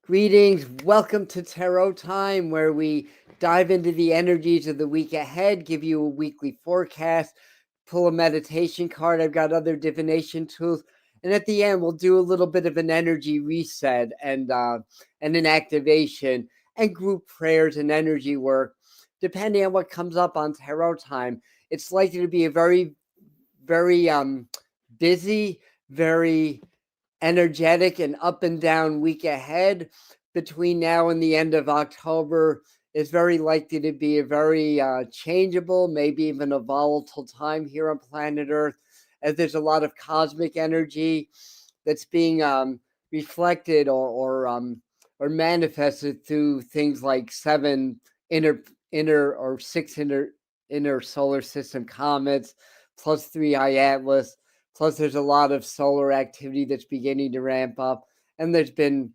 Greetings. Welcome to Tarot Time, where we dive into the energies of the week ahead, give you a weekly forecast, pull a meditation card. I've got other divination tools. And at the end, we'll do a little bit of an energy reset and an activation and group prayers and energy work, depending on what comes up on Tarot Time. It's likely to be a very, very busy, very energetic and up and down week ahead. Between now and the end of October is very likely to be a very changeable, maybe even a volatile time here on planet Earth, as there's a lot of cosmic energy that's being reflected or manifested through things like seven inner or six inner solar system comets, plus 3 Eye Atlas. Plus, there's a lot of solar activity that's beginning to ramp up, and there's been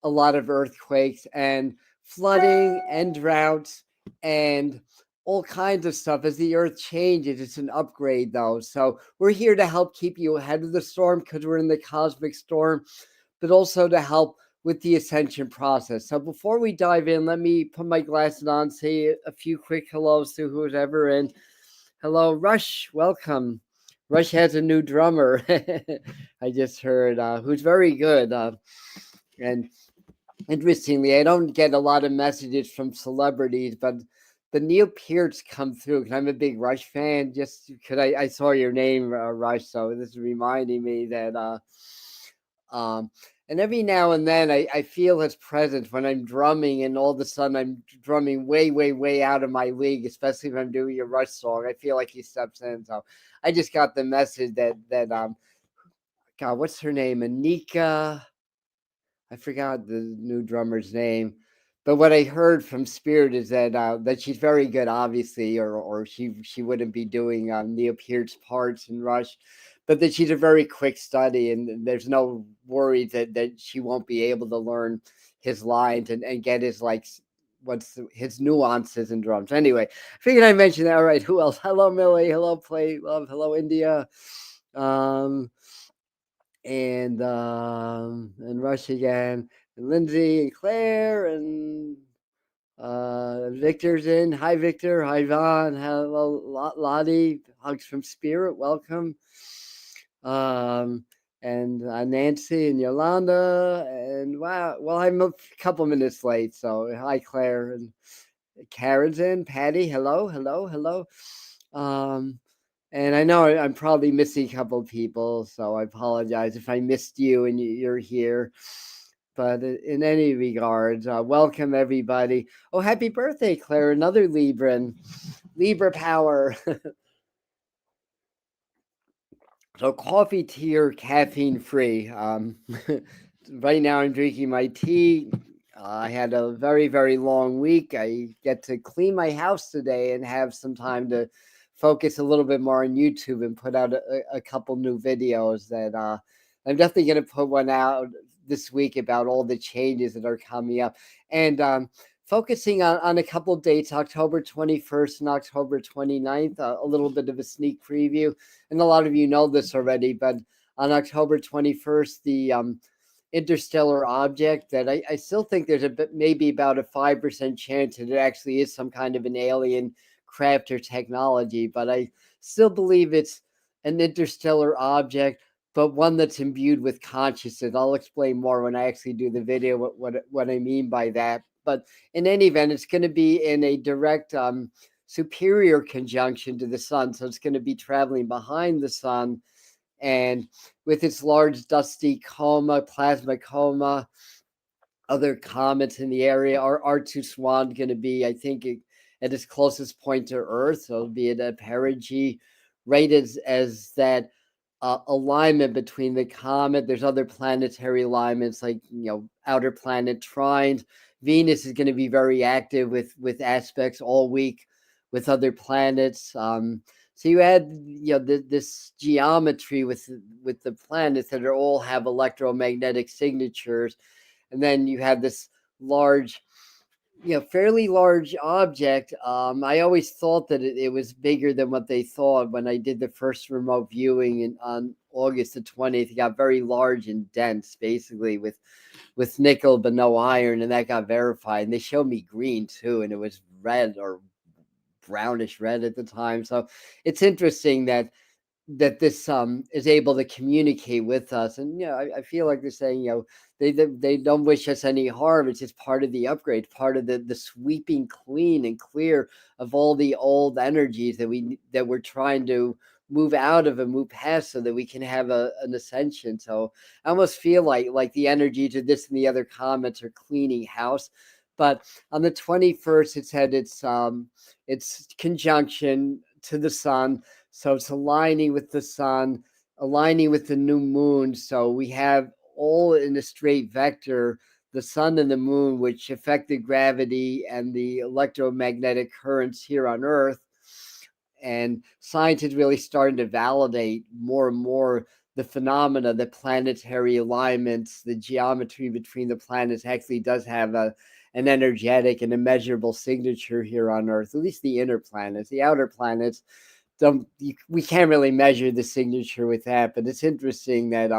a lot of earthquakes and flooding and droughts and all kinds of stuff. As the earth changes, it's an upgrade, though. So we're here to help keep you ahead of the storm because we're in the cosmic storm, but also to help with the ascension process. So before we dive in, let me put my glasses on, say a few quick hellos to who's ever in. Hello, Rush. Welcome. Rush has a new drummer. I just heard, who's very good. And interestingly, I don't get a lot of messages from celebrities, but the Neil Peart's come through because I'm a big Rush fan. Just because I saw your name, Rush, so this is reminding me that. And every now and then I feel his presence when I'm drumming, and all of a sudden I'm drumming way, way, way out of my league, especially if I'm doing a Rush song. I feel like he steps in. So I just got the message that God, what's her name? Anika. I forgot the new drummer's name. But what I heard from Spirit is that she's very good, obviously, or she wouldn't be doing Neil Peart's parts in Rush, but that she's a very quick study, and there's no worry that she won't be able to learn his lines and get his his nuances in drums. Anyway, I figured I mentioned that. All right, who else? Hello, Millie. Hello, Play Love. Hello, India. Um, and Rush again, and Lindsay and Claire and Victor's in. Hi, Victor. Hi, Vaughn. Hello, Lottie. Hugs from Spirit. Welcome. And Nancy and Yolanda. And wow, well, I'm a couple minutes late. So hi, Claire. And Karen's in. Patty. Hello, hello, hello. And I know I'm probably missing a couple of people, so I apologize if I missed you and you're here. But in any regards, welcome everybody. Oh, happy birthday, Claire! Another Libran, Libra power. So coffee, tea, or caffeine free. Right now, I'm drinking my tea. I had a very, very long week. I get to clean my house today and have some time to focus a little bit more on YouTube and put out a couple new videos that I'm definitely going to put one out this week about all the changes that are coming up. And focusing on a couple of dates, October 21st and October 29th, a little bit of a sneak preview. And a lot of you know this already, but on October 21st, the interstellar object that I still think there's maybe about a 5% chance that it actually is some kind of an alien craft or technology, but I still believe it's an interstellar object, but one that's imbued with consciousness. I'll explain more when I actually do the video what I mean by that. But in any event, it's going to be in a direct superior conjunction to the sun. So it's going to be traveling behind the sun, and with its large dusty plasma coma, other comets in the area, R2 Swan going to be, I think, at its closest point to Earth. So it'll be at a perigee, right as that alignment between the comet. There's other planetary alignments like outer planet trines. Venus is going to be very active with aspects all week with other planets. So you add this geometry with the planets that are all have electromagnetic signatures, and then you have this large, fairly large object. I always thought that it was bigger than what they thought when I did the first remote viewing August the 20th. It got very large and dense, basically with nickel but no iron, and that got verified. And they showed me green too, and it was red or brownish red at the time. So it's interesting that this is able to communicate with us. And I feel like they're saying, they don't wish us any harm. It's just part of the upgrade, part of the sweeping clean and clear of all the old energies that we're trying to move out of and move past, so that we can have an ascension. So I almost feel like the energies of this and the other comments are cleaning house. But on the 21st, it said it's conjunction to the sun. So it's aligning with the sun, aligning with the new moon. So we have all in a straight vector, the sun and the moon, which affect the gravity and the electromagnetic currents here on Earth. And science is really starting to validate more and more the phenomena, the planetary alignments, the geometry between the planets actually does have an energetic and immeasurable signature here on Earth, at least the inner planets. The outer planets, we can't really measure the signature with that, but it's interesting that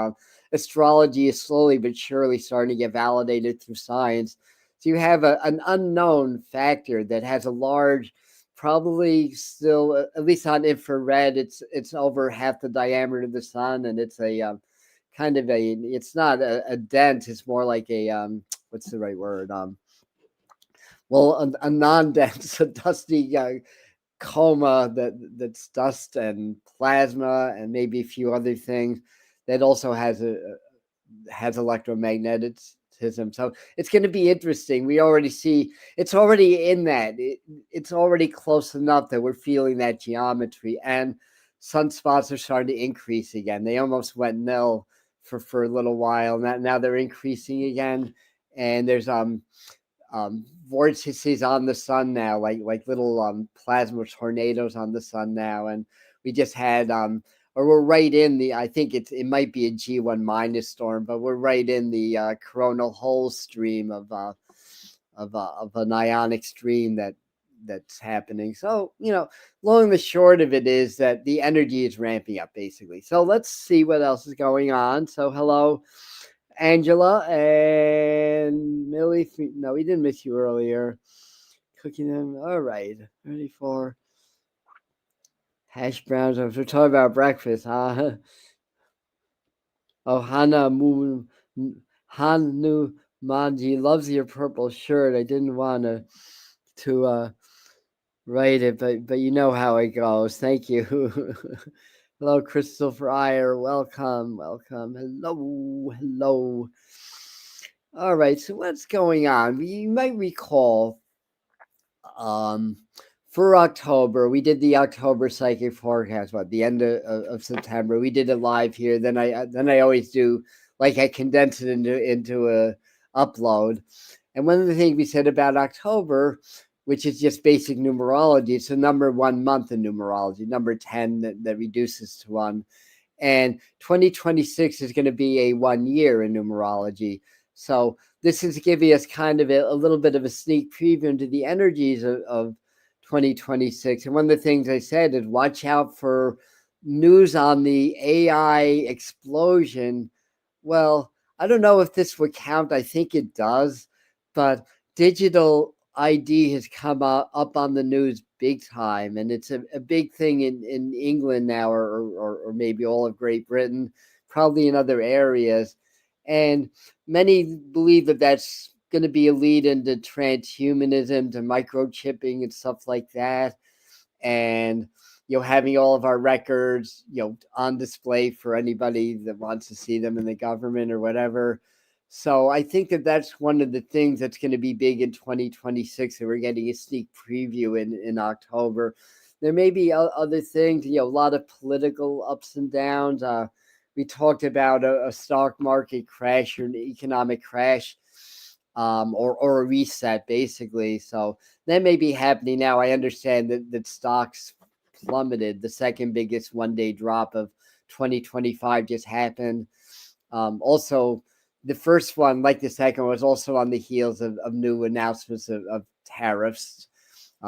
astrology is slowly but surely starting to get validated through science. So you have an unknown factor that has a large, probably still, at least on infrared, it's over half the diameter of the sun, and it's a kind of it's not a dent, it's more like a what's the right word? A non-dense, a dusty coma that's dust and plasma and maybe a few other things that also has electromagnetism. So it's going to be interesting. We already see it's already in that. It's already close enough that we're feeling that geometry, and sunspots are starting to increase again. They almost went nil for a little while. Now they're increasing again, and there's vortices on the sun now, like little plasma tornadoes on the sun now. And we just had or we're right in the, I think it might be a G1 minus storm, but we're right in the coronal hole stream of an ionic stream that's happening. So long and the short of it is that the energy is ramping up, basically. So let's see what else is going on. So hello, Angela and Millie. No, we didn't miss you earlier. Cooking them. All right. Ready for hash browns. We're talking about breakfast, huh? Oh, Hanu Manji loves your purple shirt. I didn't want to write it, but you know how it goes. Thank you. Hello, Christopher Iyer. Welcome. Hello. All right, so what's going on? You might recall for October, we did the October psychic forecast, the end of September. We did it live here. Then I always do, like, I condense it into a upload. And one of the things we said about October, which is just basic numerology, it's the number 1 month in numerology, number 10 that reduces to 1. And 2026 is going to be a 1 year in numerology. So this is giving us kind of a little bit of a sneak preview into the energies of 2026. And one of the things I said is watch out for news on the AI explosion. Well, I don't know if this would count. I think it does. But digital ID has come up on the news big time. And it's a big thing in England now, or maybe all of Great Britain, probably in other areas. And many believe that that's going to be a lead into transhumanism, to microchipping and stuff like that. And, having all of our records, on display for anybody that wants to see them in the government or whatever. So I think that that's one of the things that's going to be big in 2026, that we're getting a sneak preview in October. There may be other things, a lot of political ups and downs. We talked about a stock market crash or an economic crash, or a reset, basically. So that may be happening now. I understand that stocks plummeted. The second biggest one-day drop of 2025 just happened. Also, the first one, like the second, was also on the heels of new announcements of tariffs.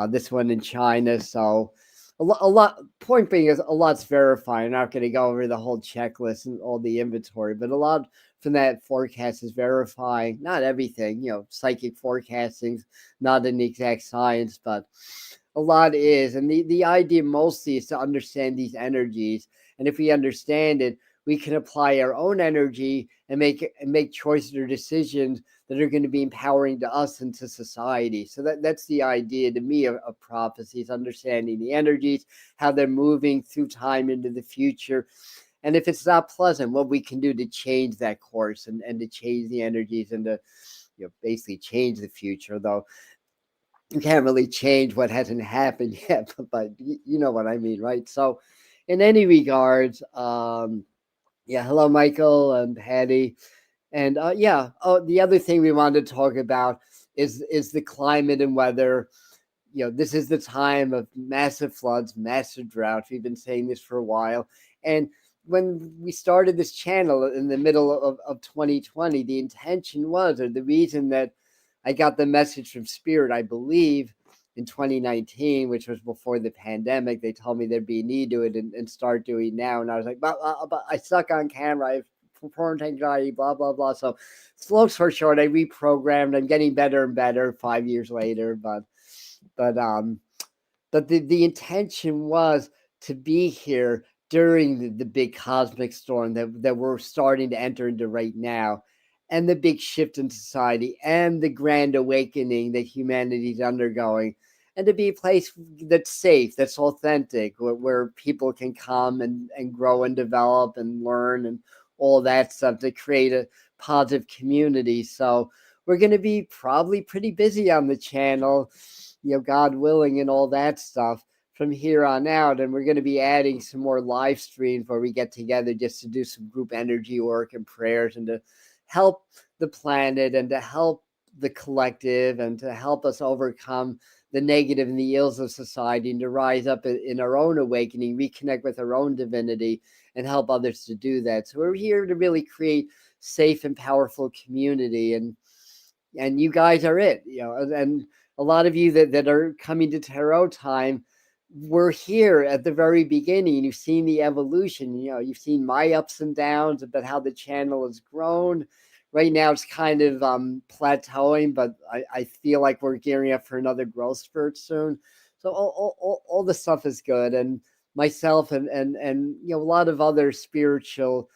This one in China. So a lot. Point being is a lot's verifying. I'm not going to go over the whole checklist and all the inventory, but a lot from that forecast is verifying. Not everything, psychic forecasting's not an exact science, but a lot is. And the idea mostly is to understand these energies. And if we understand it, we can apply our own energy and make choices or decisions that are going to be empowering to us and to society. So that's the idea to me of prophecy, is understanding the energies, how they're moving through time into the future. And if it's not pleasant, what we can do to change that course and to change the energies and to basically change the future. Though you can't really change what hasn't happened yet, but you know what I mean, right? So in any regards, yeah, hello, Michael and Patty. And yeah, the other thing we wanted to talk about is the climate and weather. This is the time of massive floods, massive droughts. We've been saying this for a while. And when we started this channel in the middle of 2020, the intention was, or the reason that I got the message from Spirit, I believe, in 2019, which was before the pandemic, they told me there'd be a need to it and start doing now. And I was like, but I suck on camera. I have performance anxiety, blah, blah, blah. So long story short, I reprogrammed. I'm getting better and better 5 years later. But the intention was to be here during the big cosmic storm that we're starting to enter into right now, and the big shift in society and the grand awakening that humanity's undergoing, and to be a place that's safe, that's authentic, where people can come and grow and develop and learn and all that stuff, to create a positive community. So we're going to be probably pretty busy on the channel, God willing, and all that stuff from here on out. And we're going to be adding some more live streams where we get together just to do some group energy work and prayers, and to help the planet and to help the collective and to help us overcome the negative and the ills of society, and to rise up in our own awakening, reconnect with our own divinity, and help others to do that. So we're here to really create safe and powerful community, and you guys are it, and a lot of you that are coming to Tarot Time were here at the very beginning. You've seen the evolution, you've seen my ups and downs, about how the channel has grown. Right now it's kind of plateauing, but I feel like we're gearing up for another growth spurt soon. So all the stuff is good. And myself and a lot of other spiritual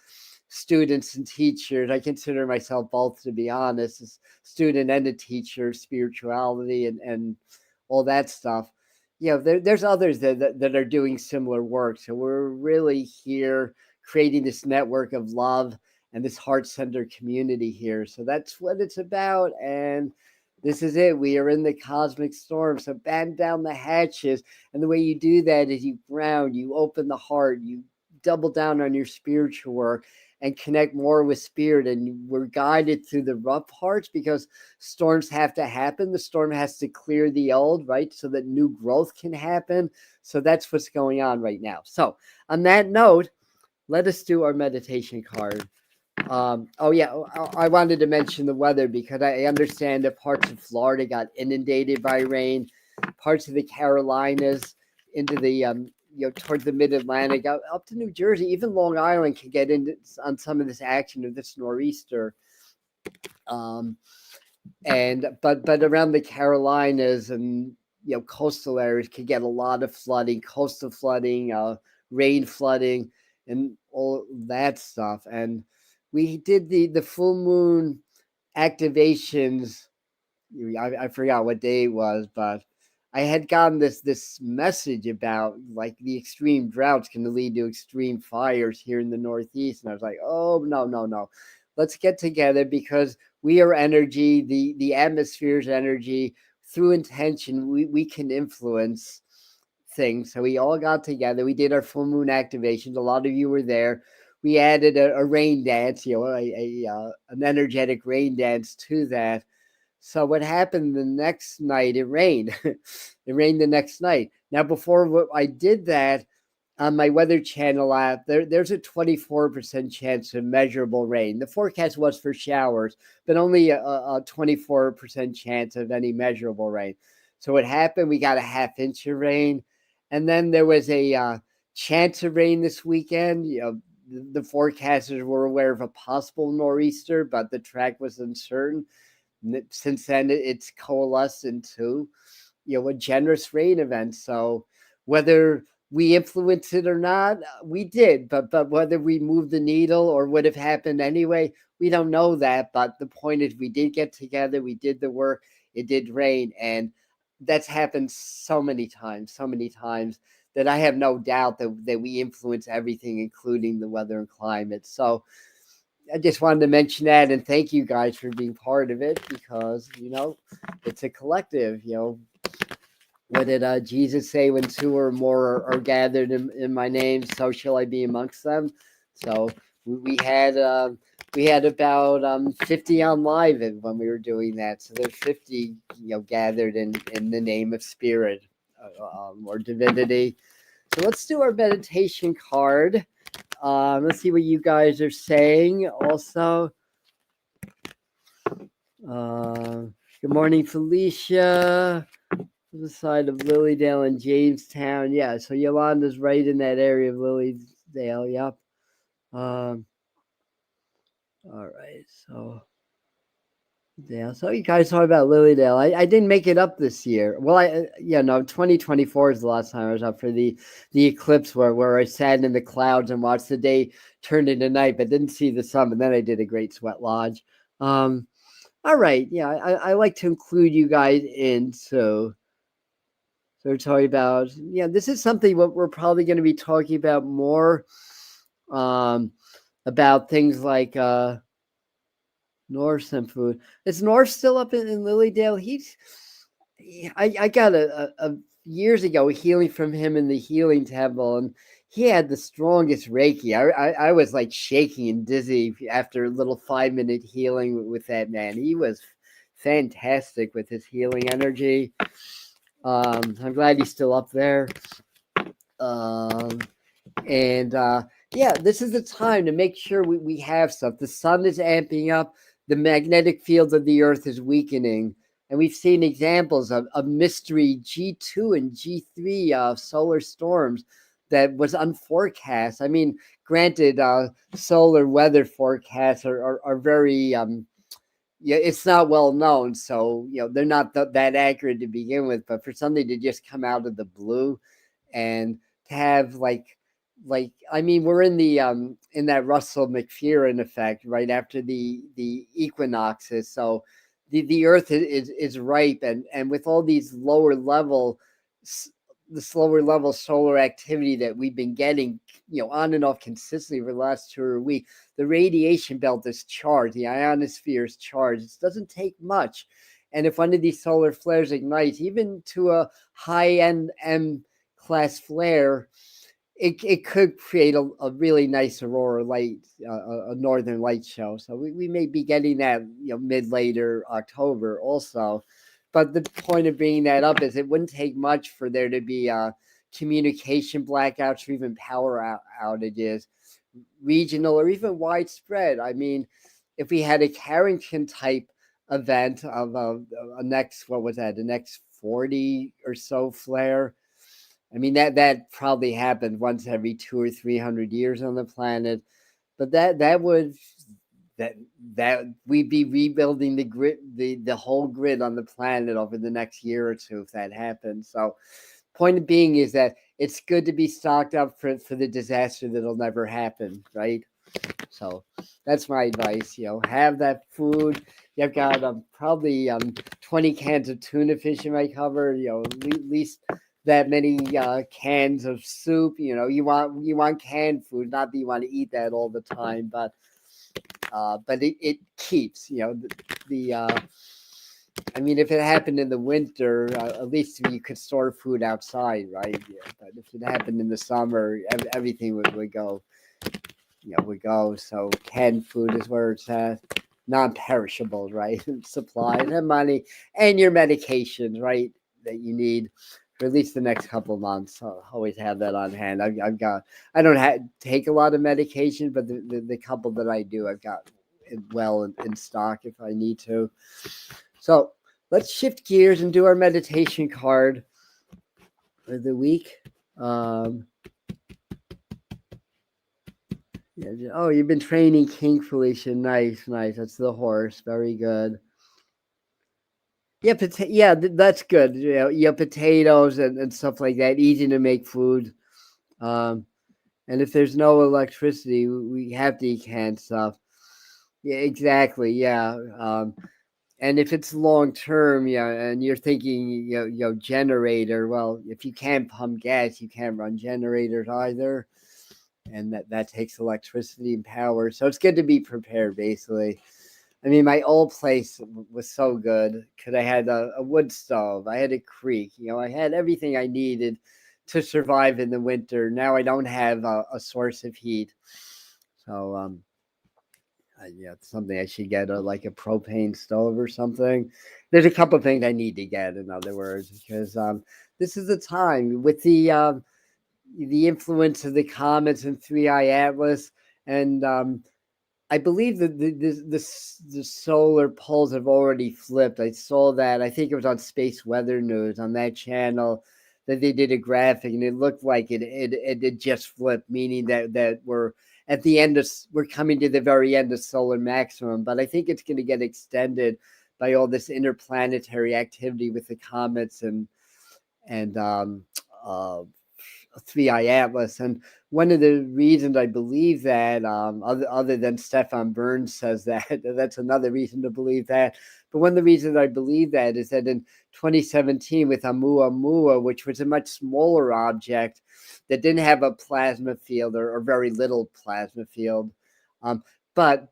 students and teachers, I consider myself both, to be honest, as student and a teacher, spirituality and all that stuff. There's others that are doing similar work. So we're really here creating this network of love and this heart-centered community here. So that's what it's about. And this is it. We are in the cosmic storm. So batten down the hatches. And the way you do that is you ground, you open the heart, you double down on your spiritual work and connect more with spirit. And we're guided through the rough parts, because storms have to happen. The storm has to clear the old, right? So that new growth can happen. So that's what's going on right now. So on that note, let us do our meditation card. Oh yeah, I wanted to mention the weather, because I understand that parts of Florida got inundated by rain, parts of the Carolinas, into the towards the mid-Atlantic, up to New Jersey, even Long Island can get into on some of this action of this nor'easter. And but around the Carolinas and coastal areas could get a lot of flooding, coastal flooding, rain flooding, and all that stuff. And we did the full moon activations. I forgot what day it was, but I had gotten this message about like the extreme droughts can lead to extreme fires here in the Northeast, and I was like, oh no, let's get together, because we are energy. The atmosphere's energy. Through intention, we can influence things. So we all got together. We did our full moon activations. A lot of you were there. We added a rain dance, an energetic rain dance to that. So what happened the next night? It rained. It rained the next night. Now, before I did that, on my Weather Channel app, there's a 24% chance of measurable rain. The forecast was for showers, but only a 24% chance of any measurable rain. So what happened? We got a half inch of rain, And then there was a chance of rain this weekend. The forecasters were aware of a possible nor'easter, but the track was uncertain. Since then, it's coalesced into a generous rain event. So whether we influenced it or not, we did. But whether we moved the needle or would have happened anyway, we don't know that. But the point is, we did get together, we did the work, it did rain, and that's happened so many times that I have no doubt that we influence everything, including the weather and climate. So I just wanted to mention that and thank you guys for being part of it, because it's a collective. What did Jesus say? When two or more are gathered in my name, so shall I be amongst them. So we had about 50 on live when we were doing that. So there's 50 gathered in the name of spirit or divinity. So let's do our meditation card. Let's see what you guys are saying also. Good morning, Felicia. The side of Lilydale and Jamestown. Yeah, so Yolanda's right in that area of Lilydale. Yep. All right. So yeah, so you guys talk about Lilydale. I didn't make it up this year. Well, 2024 is the last time I was up for the eclipse where I sat in the clouds and watched the day turn into night, but didn't see the sun. But then I did a great sweat lodge. All right. Yeah, I like to include you guys in. So we're talking about, this is something what we're probably going to be talking about more, about things like Norse and food. Is Norse still up in Lilydale? I got a years ago healing from him in the healing temple, and he had the strongest Reiki. I was like shaking and dizzy after a little 5-minute healing with that man. He was fantastic with his healing energy. I'm glad he's still up there. This is the time to make sure we have stuff. The sun is amping up. The magnetic field of the earth is weakening. And we've seen examples of mystery G2 and G3 solar storms that was unforecast. I mean, granted, solar weather forecasts are very it's not well known, so they're not that accurate to begin with. But for something to just come out of the blue, and to have I mean, we're in the in that Russell McPherson effect right after the equinoxes. So the Earth is ripe, and with all these lower level solar activity that we've been getting, on and off consistently for the last 2 weeks, the radiation belt is charged, the ionosphere is charged. It doesn't take much. And if one of these solar flares ignites, even to a high-end M-class flare, it could create a really nice aurora light, a northern light show. So we may be getting that mid-later October also. But the point of bringing that up is it wouldn't take much for there to be communication blackouts or even power outages, regional or even widespread. I mean, if we had a Carrington type event of a next, what was that, the next 40 or so flare, I mean, that probably happened once every 200 or 300 years on the planet. But that would we'd be rebuilding the grid, the whole grid on the planet over the next year or two if that happened. So point being is that it's good to be stocked up for the disaster that'll never happen, right? So that's my advice. Have that food. You've got probably 20 cans of tuna fish in my cupboard. At least that many cans of soup. You want canned food, not that you want to eat that all the time, but it keeps, I mean, if it happened in the winter, at least you could store food outside, right? Yeah, but if it happened in the summer, everything would go, would go. So canned food is where it's at. Non-perishable, right? Supplies and money and your medications, right? That you need for at least the next couple of months. I'll always have that on hand. I've got, I don't take a lot of medication, but the couple that I do, I've got it well in stock if I need to. So let's shift gears and do our meditation card for the week. Um, oh, you've been training King Felicia. Nice, nice. That's the horse. Very good. Yeah, that's good. Potatoes and stuff like that. Easy to make food. Um, and if there's no electricity, we have to eat canned stuff. Yeah, exactly. Yeah. And if it's long term, yeah, and you're thinking, generator. Well, if you can't pump gas, you can't run generators either, and that takes electricity and power. So it's good to be prepared, basically. I mean, my old place was so good because I had a wood stove, I had a creek, I had everything I needed to survive in the winter. Now I don't have a source of heat, so yeah, it's something I should get, like a propane stove or something. There's a couple of things I need to get, in other words, because this is the time with the influence of the comets and Three Eye Atlas, and I believe that the solar poles have already flipped. I saw that. I think it was on Space Weather News on that channel that they did a graphic, and it looked like it just flipped, meaning that we're at the end of we're coming to the very end of solar maximum. But I think it's going to get extended by all this interplanetary activity with the comets and Three Eye Atlas. And one of the reasons I believe that, other than Stefan Burns says that, that's another reason to believe that. But one of the reasons I believe that is that in 2017 with Oumuamua, which was a much smaller object that didn't have a plasma field or very little plasma field. But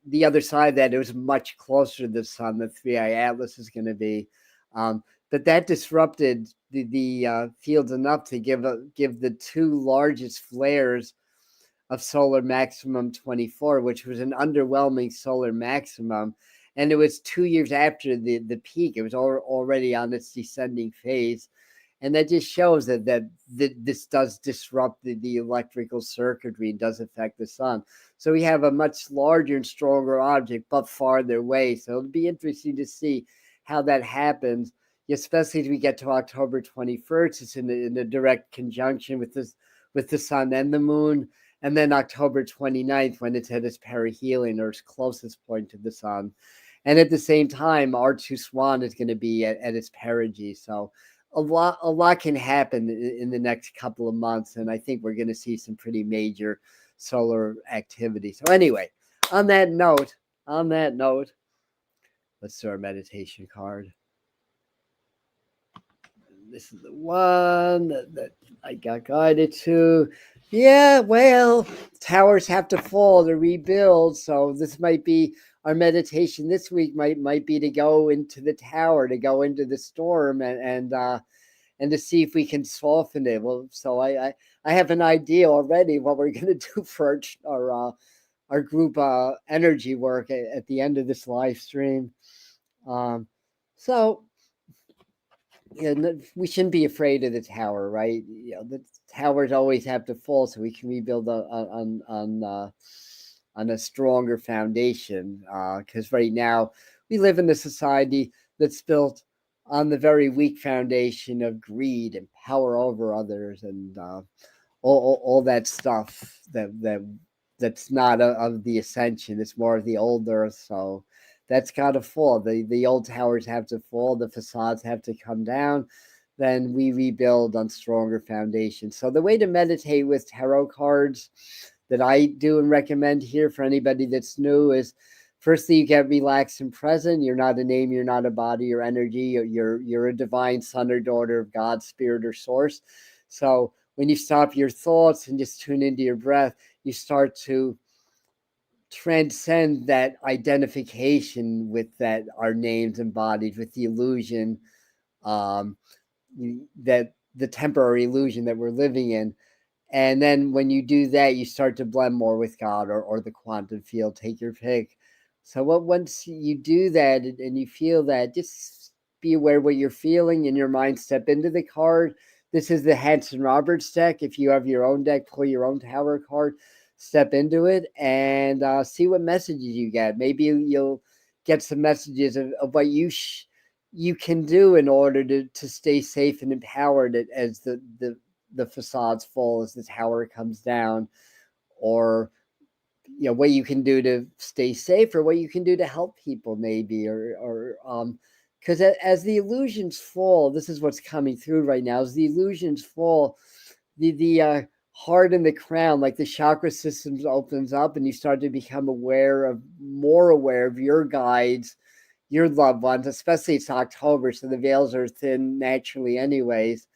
the other side of that, it was much closer to the sun than Three Eye Atlas is going to be. That disrupted the fields enough to give the two largest flares of solar maximum 24, which was an underwhelming solar maximum. And it was 2 years after the peak. It was already on its descending phase. And that just shows that this does disrupt the electrical circuitry and does affect the sun. So we have a much larger and stronger object, but farther away. So it'll be interesting to see how that happens, especially as we get to October 21st. It's in a direct conjunction with the sun and the moon. And then October 29th, when it's at its perihelion, or its closest point to the sun. And at the same time, R2 Swan is going to be at its perigee. So a lot can happen in the next couple of months, and I think we're going to see some pretty major solar activity. So anyway, on that note, let's do our meditation card. This is the one that I got guided to. Yeah, well, towers have to fall to rebuild, so this might be our meditation this week. Might be to go into the tower, to go into the storm, and to see if we can soften it. Well, so I have an idea already what we're going to do for our group energy work at the end of this live stream. So we shouldn't be afraid of the tower, right? The towers always have to fall so we can rebuild on a stronger foundation. Because right now we live in a society that's built on the very weak foundation of greed and power over others, and all that stuff that's not of the ascension. It's more of the old earth. So that's got to fall. The old towers have to fall. The facades have to come down. Then we rebuild on stronger foundations. So the way to meditate with tarot cards that I do and recommend here for anybody that's new is, firstly, you get relaxed and present. You're not a name. You're not a body or energy. You're a divine son or daughter of God, spirit, or source. So when you stop your thoughts and just tune into your breath, you start to transcend that identification with that our names and bodies, with the illusion, that the temporary illusion that we're living in. And then when you do that, you start to blend more with God or the quantum field. Take your pick. So once you do that and you feel that, just be aware what you're feeling in your mind. Step into the card. This is the Hanson Roberts deck. If you have your own deck, pull your own tower card. Step into it and see what messages you get. Maybe you'll get some messages of what you can do in order to stay safe and empowered as the the facades fall as the tower comes down, or what you can do to stay safe, or what you can do to help people, maybe, or because as the illusions fall, this is what's coming through right now. As the illusions fall, the heart and the crown, like the chakra systems, opens up, and you start to become more aware of your guides, your loved ones. Especially it's October, so the veils are thin naturally anyways,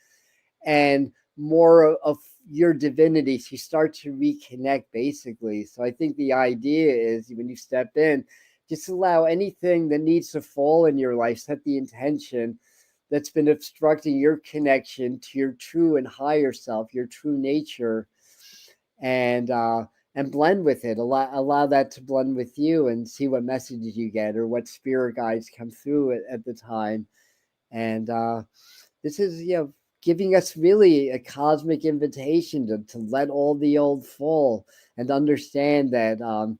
and more of your divinity. So you start to reconnect, basically. So I think the idea is, when you step in, just allow anything that needs to fall in your life, set the intention that's been obstructing your connection to your true and higher self, your true nature, and blend with it. Allow that to blend with you, and see what messages you get, or what spirit guides come through at the time. And this is, giving us really a cosmic invitation to let all the old fall, and understand that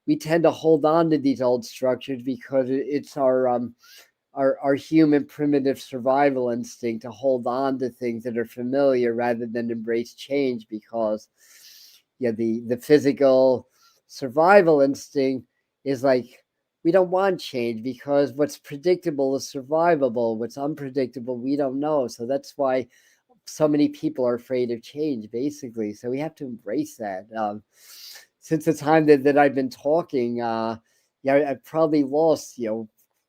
we tend to hold on to these old structures because it's our human primitive survival instinct to hold on to things that are familiar rather than embrace change, because the physical survival instinct is like, we don't want change, because what's predictable is survivable. What's unpredictable, we don't know. So that's why so many people are afraid of change, basically. So we have to embrace that. Since the time that I've been talking, I've probably lost,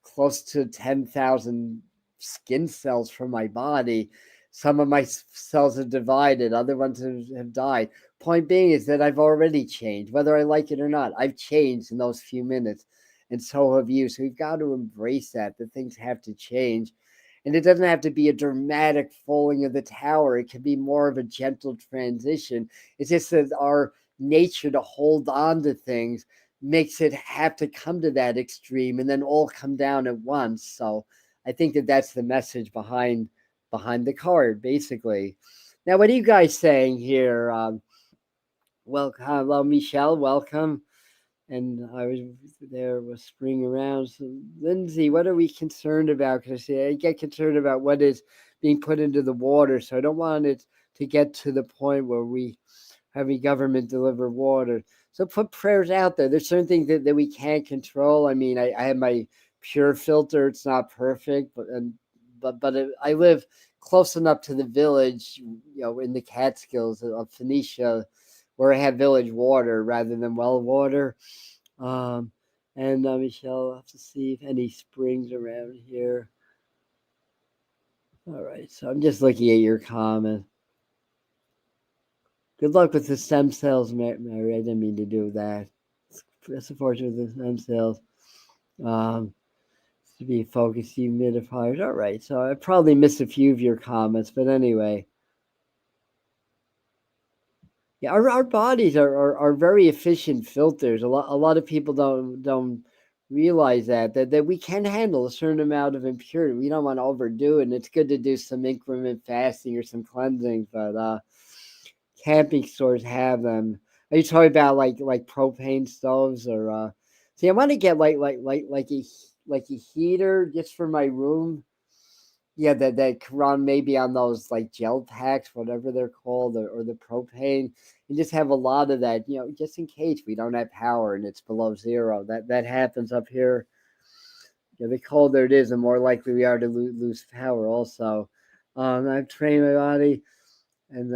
close to 10,000 skin cells from my body. Some of my cells have divided, other ones have died. Point being is that I've already changed, whether I like it or not. I've changed in those few minutes, and so have you. So we've got to embrace that things have to change. And it doesn't have to be a dramatic falling of the tower. It can be more of a gentle transition. It's just that our nature to hold on to things makes it have to come to that extreme and then all come down at once. So I think that's the message behind the card, basically. Now, what are you guys saying here? Well, hello, Michelle. Welcome. And I was there with spring around. So, Lindsay, what are we concerned about? Because I get concerned about what is being put into the water. So I don't want it to get to the point where we have a government deliver water. So put prayers out there. There's certain things that we can't control. I mean, I have my pure filter. It's not perfect, but I live close enough to the village, in the Catskills of Phoenicia, where I have village water rather than well water. And Michelle, I'll have to see if any springs around here. All right, so I'm just looking at your comment. Good luck with the stem cells, Mary. I didn't mean to do that. That's unfortunate with the stem cells. To be focused humidifiers. All right, so I probably missed a few of your comments, but anyway. Yeah, our bodies are very efficient filters. A lot of people don't realize that we can handle a certain amount of impurity. We don't want to overdo it, and it's good to do some increment fasting or some cleansing, but camping stores have them. Are you talking about like propane stoves, or see, I want to get like a heater just for my room. Yeah, that can run maybe on those like gel packs, whatever they're called, or the propane, and just have a lot of that, just in case we don't have power and it's below zero. That happens up here. The colder it is, the more likely we are to lose power. Also, I've trained my body, and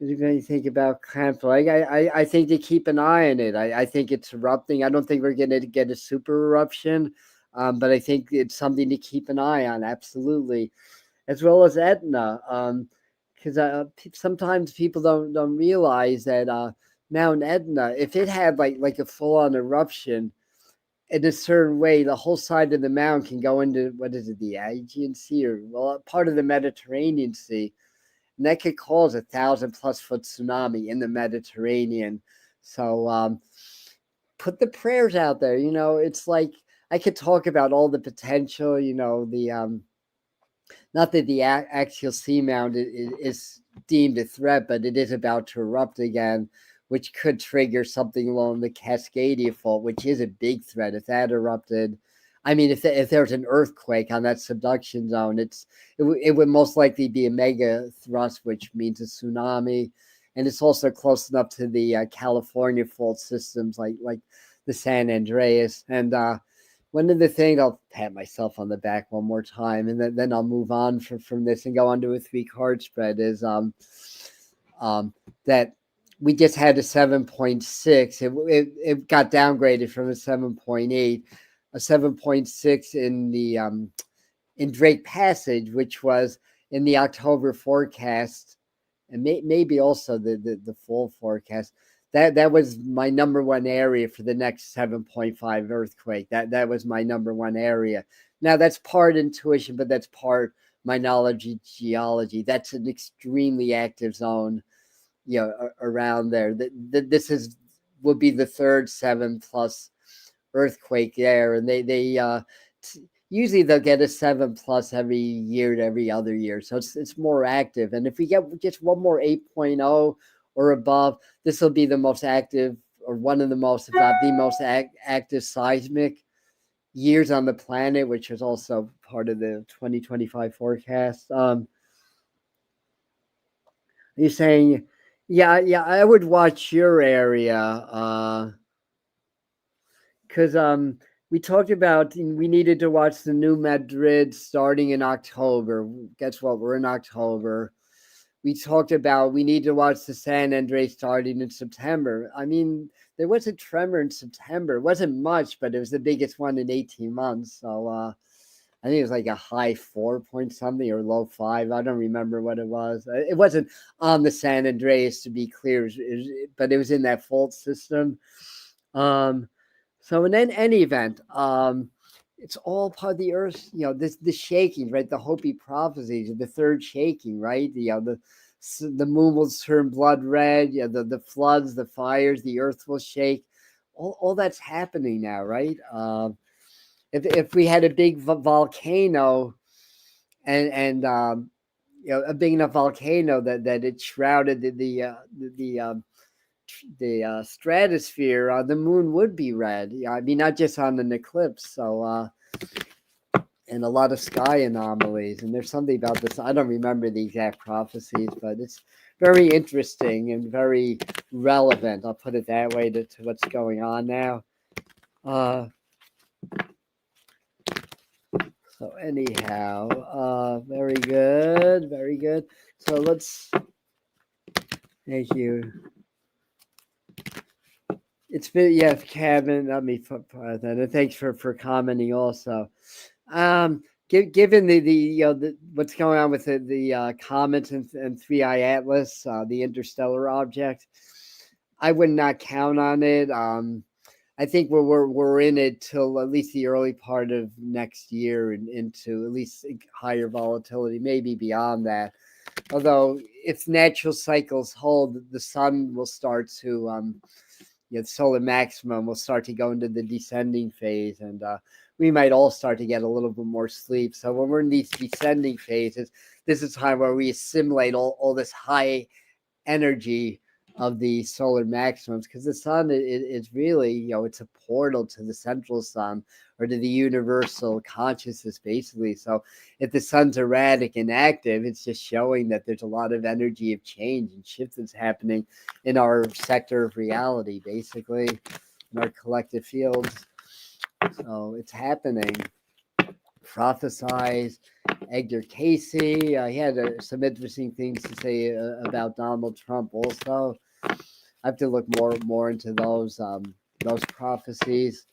you think about clamp. Like I think to keep an eye on it. I think it's erupting. I don't think we're going to get a super eruption. But I think it's something to keep an eye on, absolutely, as well as Etna, because sometimes people don't realize that Mount Etna, if it had like a full-on eruption in a certain way, the whole side of the mountain can go into, what is it, the Aegean Sea, or part of the Mediterranean Sea, and that could cause 1,000+ foot tsunami in the Mediterranean. So put the prayers out there. It's like, I could talk about all the potential, the not that the axial seamount is deemed a threat, but it is about to erupt again, which could trigger something along the Cascadia fault, which is a big threat. If that erupted, I mean, if there's an earthquake on that subduction zone, it would most likely be a mega thrust, which means a tsunami, and it's also close enough to the California fault systems, like the San Andreas. And one of the things, I'll pat myself on the back one more time, and then I'll move on from this and go on to a 3-card spread. Is that we just had a 7.6. It got downgraded from a 7.8, a 7.6 in the in Drake Passage, which was in the October forecast, and maybe also the full forecast. That was my number one area for the next 7.5 earthquake. That was my number one area. Now that's part intuition, but that's part my knowledge of geology. That's an extremely active zone, around there. This will be the third 7+ earthquake there, and they usually they'll get a 7+ every year to every other year, so it's more active. And if we get just one more 8.0 or above, this will be the most active, or one of the most, if not the most active seismic years on the planet, which is also part of the 2025 forecast. You're saying, yeah, I would watch your area, because we talked about we needed to watch the New Madrid starting in October. Guess what? We're in October. We talked about we need to watch the San Andreas starting in September. I mean, there was a tremor in September. It wasn't much, but it was the biggest one in 18 months. So I think it was like a high 4 point something or low 5. I don't remember what it was. It wasn't on the San Andreas, to be clear, but it was in that fault system. So in any event, it's all part of the Earth. The shaking, right? The Hopi prophecies, the third shaking, right? The moon will turn blood red. The floods, the fires, the Earth will shake. All that's happening now, right? If we had a big volcano, and a big enough volcano that it shrouded the stratosphere, the moon would be red. I mean, not just on an eclipse. So and a lot of sky anomalies. And there's something about this. I don't remember the exact prophecies, but it's very interesting and very relevant. I'll put it that way to what's going on now. So anyhow, very good, very good. So thank you. It's been, yes, Kevin, let me put that. And thanks for commenting also. Given the what's going on with the comets and 3i Atlas, the interstellar object, I would not count on it. I think we're in it till at least the early part of next year, and into at least higher volatility, maybe beyond that. Although if natural cycles hold, the sun will start to the solar maximum will start to go into the descending phase, and we might all start to get a little bit more sleep. So when we're in these descending phases, this is time where we assimilate all this high energy of the solar maximums, because the sun is really, it's a portal to the central sun, or to the universal consciousness, basically. So if the sun's erratic and active, it's just showing that there's a lot of energy of change and shift that's happening in our sector of reality, basically, in our collective fields. So it's happening. Prophesize. Edgar Casey, he had some interesting things to say about Donald Trump also. I have to look more into those prophecies.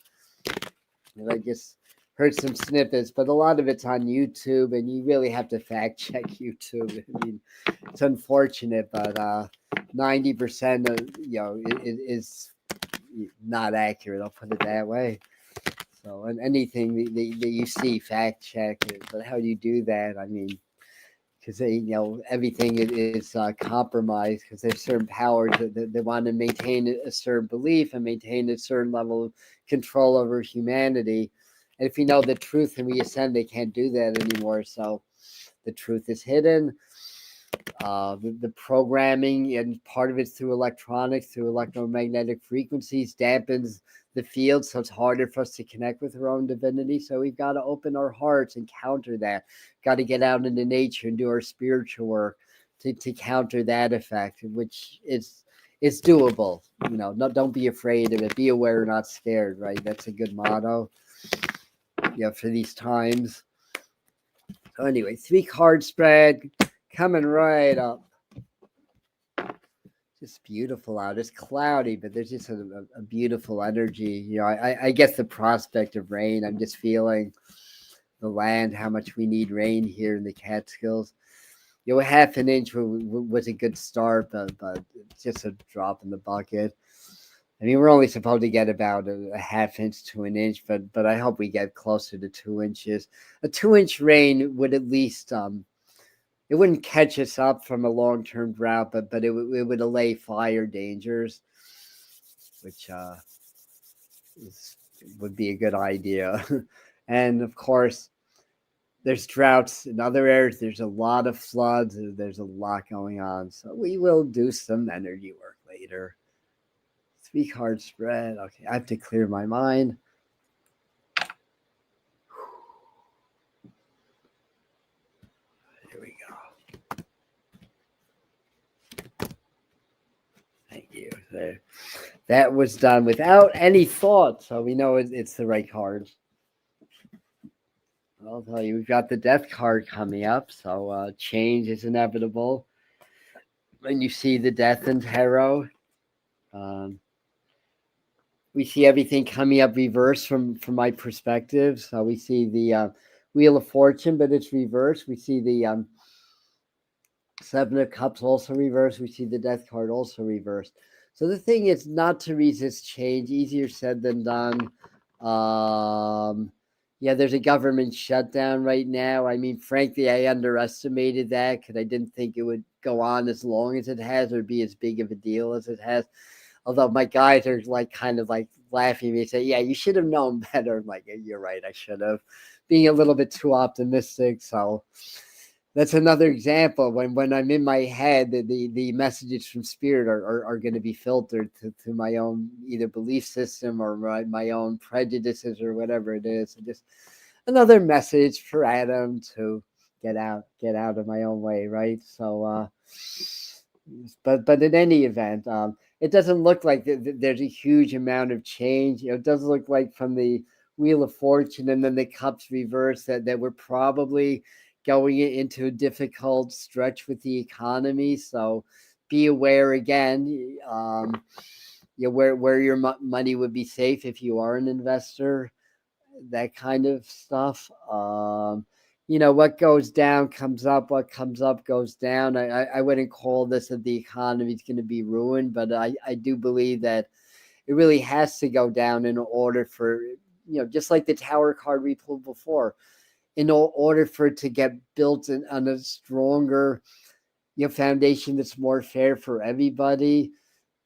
And I just heard some snippets, but a lot of it's on YouTube, and you really have to fact check YouTube. I mean, it's unfortunate, but 90% of is not accurate. I'll put it that way. So, and anything that you see, fact check it. But how do you do that? I mean, because everything is compromised, because there's certain powers that want to maintain a certain belief and maintain a certain level of control over humanity. And if you know the truth and we ascend, they can't do that anymore. So the truth is hidden. The programming, and part of it's through electronics, through electromagnetic frequencies, dampens the field, so it's harder for us to connect with our own divinity. So we've got to open our hearts and counter that. Got to get out into nature and do our spiritual work to counter that effect, which is it's doable. Don't be afraid of it. Be aware, not scared, right? That's a good motto, for these times. So anyway, 3-card spread coming right up. Just beautiful out. It's cloudy, but there's just a beautiful energy. I get the prospect of rain. I'm just feeling the land, how much we need rain here in the Catskills. Half an inch was a good start, but it's just a drop in the bucket. I mean, we're only supposed to get about a half inch to an inch, but I hope we get closer to 2 inches. A 2-inch rain would at least it wouldn't catch us up from a long-term drought, but it would allay fire dangers, which would be a good idea. And of course, there's droughts in other areas. There's a lot of floods. There's a lot going on. So we will do some energy work later. 3-card spread. Okay, I have to clear my mind. Here we go. Thank you. There. That was done without any thought, so we know it's the right card. I'll tell you, we've got the death card coming up, so change is inevitable. When you see the death in tarot, we see everything coming up reversed from my perspective. So we see the Wheel of Fortune, but it's reversed. We see the 7 of Cups also reversed. We see the death card also reversed. So the thing is not to resist change. Easier said than done. There's a government shutdown right now. I mean, frankly, I underestimated that because I didn't think it would go on as long as it has or be as big of a deal as it has. Although my guys are kind of laughing at me and say, yeah, you should have known better. I'm like, you're right, I should have. Being a little bit too optimistic. So that's another example when I'm in my head, the messages from spirit are going to be filtered to my own either belief system or my own prejudices or whatever it is. So just another message for Adam to get out of my own way, right? So, but in any event, it doesn't look like there's a huge amount of change. It does look like from the Wheel of Fortune and then the Cups reverse that we're probably going into a difficult stretch with the economy. So be aware again, where your money would be safe if you are an investor, that kind of stuff. What goes down comes up, what comes up goes down. I wouldn't call this that the economy is going to be ruined, but I do believe that it really has to go down in order for, just like the Tower card we pulled before, in order for it to get built on a stronger foundation that's more fair for everybody.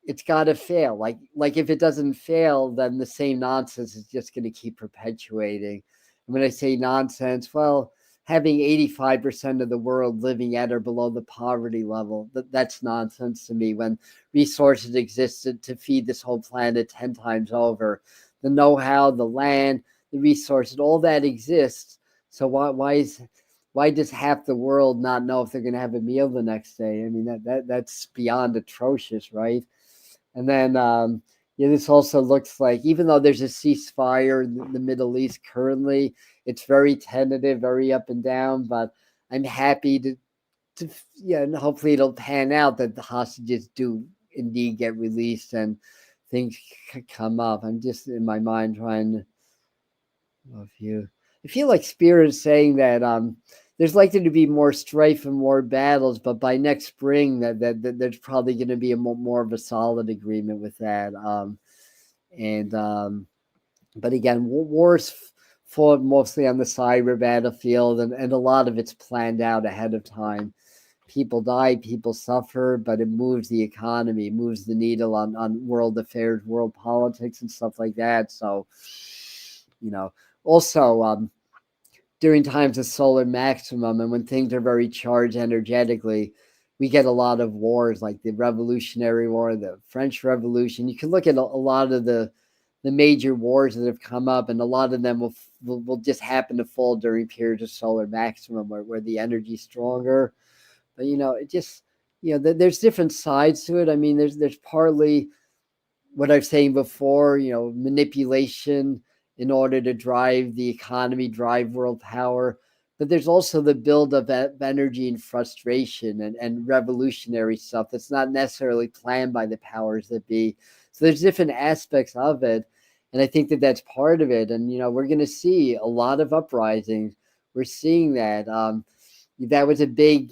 It's got to fail. Like if it doesn't fail, then the same nonsense is just going to keep perpetuating. And when I say nonsense, well, having 85% of the world living at or below the poverty level, that's nonsense to me when resources existed to feed this whole planet 10 times over. The know-how, the land, the resources, all that exists. So why does half the world not know if they're going to have a meal the next day? I mean, that's beyond atrocious, right? And then this also looks like, even though there's a ceasefire in the Middle East currently, it's very tentative, very up and down. But I'm happy to and hopefully it'll pan out that the hostages do indeed get released and things come up. I'm just in my mind trying to. I feel like Spirit is saying that there's likely to be more strife and more battles, but by next spring that there's probably going to be more of a solid agreement with that. But again, wars fought mostly on the cyber battlefield, and a lot of it's planned out ahead of time. People die, people suffer, but it moves the economy, moves the needle on world affairs, world politics, and stuff like that. So, also, during times of solar maximum and when things are very charged energetically, we get a lot of wars like the Revolutionary War, the French Revolution. You can look at a lot of the the major wars that have come up, and a lot of them will just happen to fall during periods of solar maximum where the energy is stronger. But it just there's different sides to it. I mean, there's partly what I was saying before, manipulation in order to drive the economy, drive world power. But there's also the buildup of energy and frustration and revolutionary stuff that's not necessarily planned by the powers that be. So there's different aspects of it. And I think that that's part of it. And, we're going to see a lot of uprisings. We're seeing that. That was a big,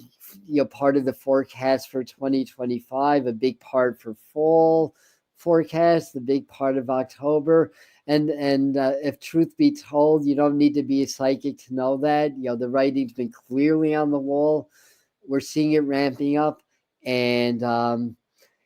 part of the forecast for 2025, a big part for fall forecast, the big part of October. And if truth be told, you don't need to be a psychic to know that. The writing's been clearly on the wall. We're seeing it ramping up. And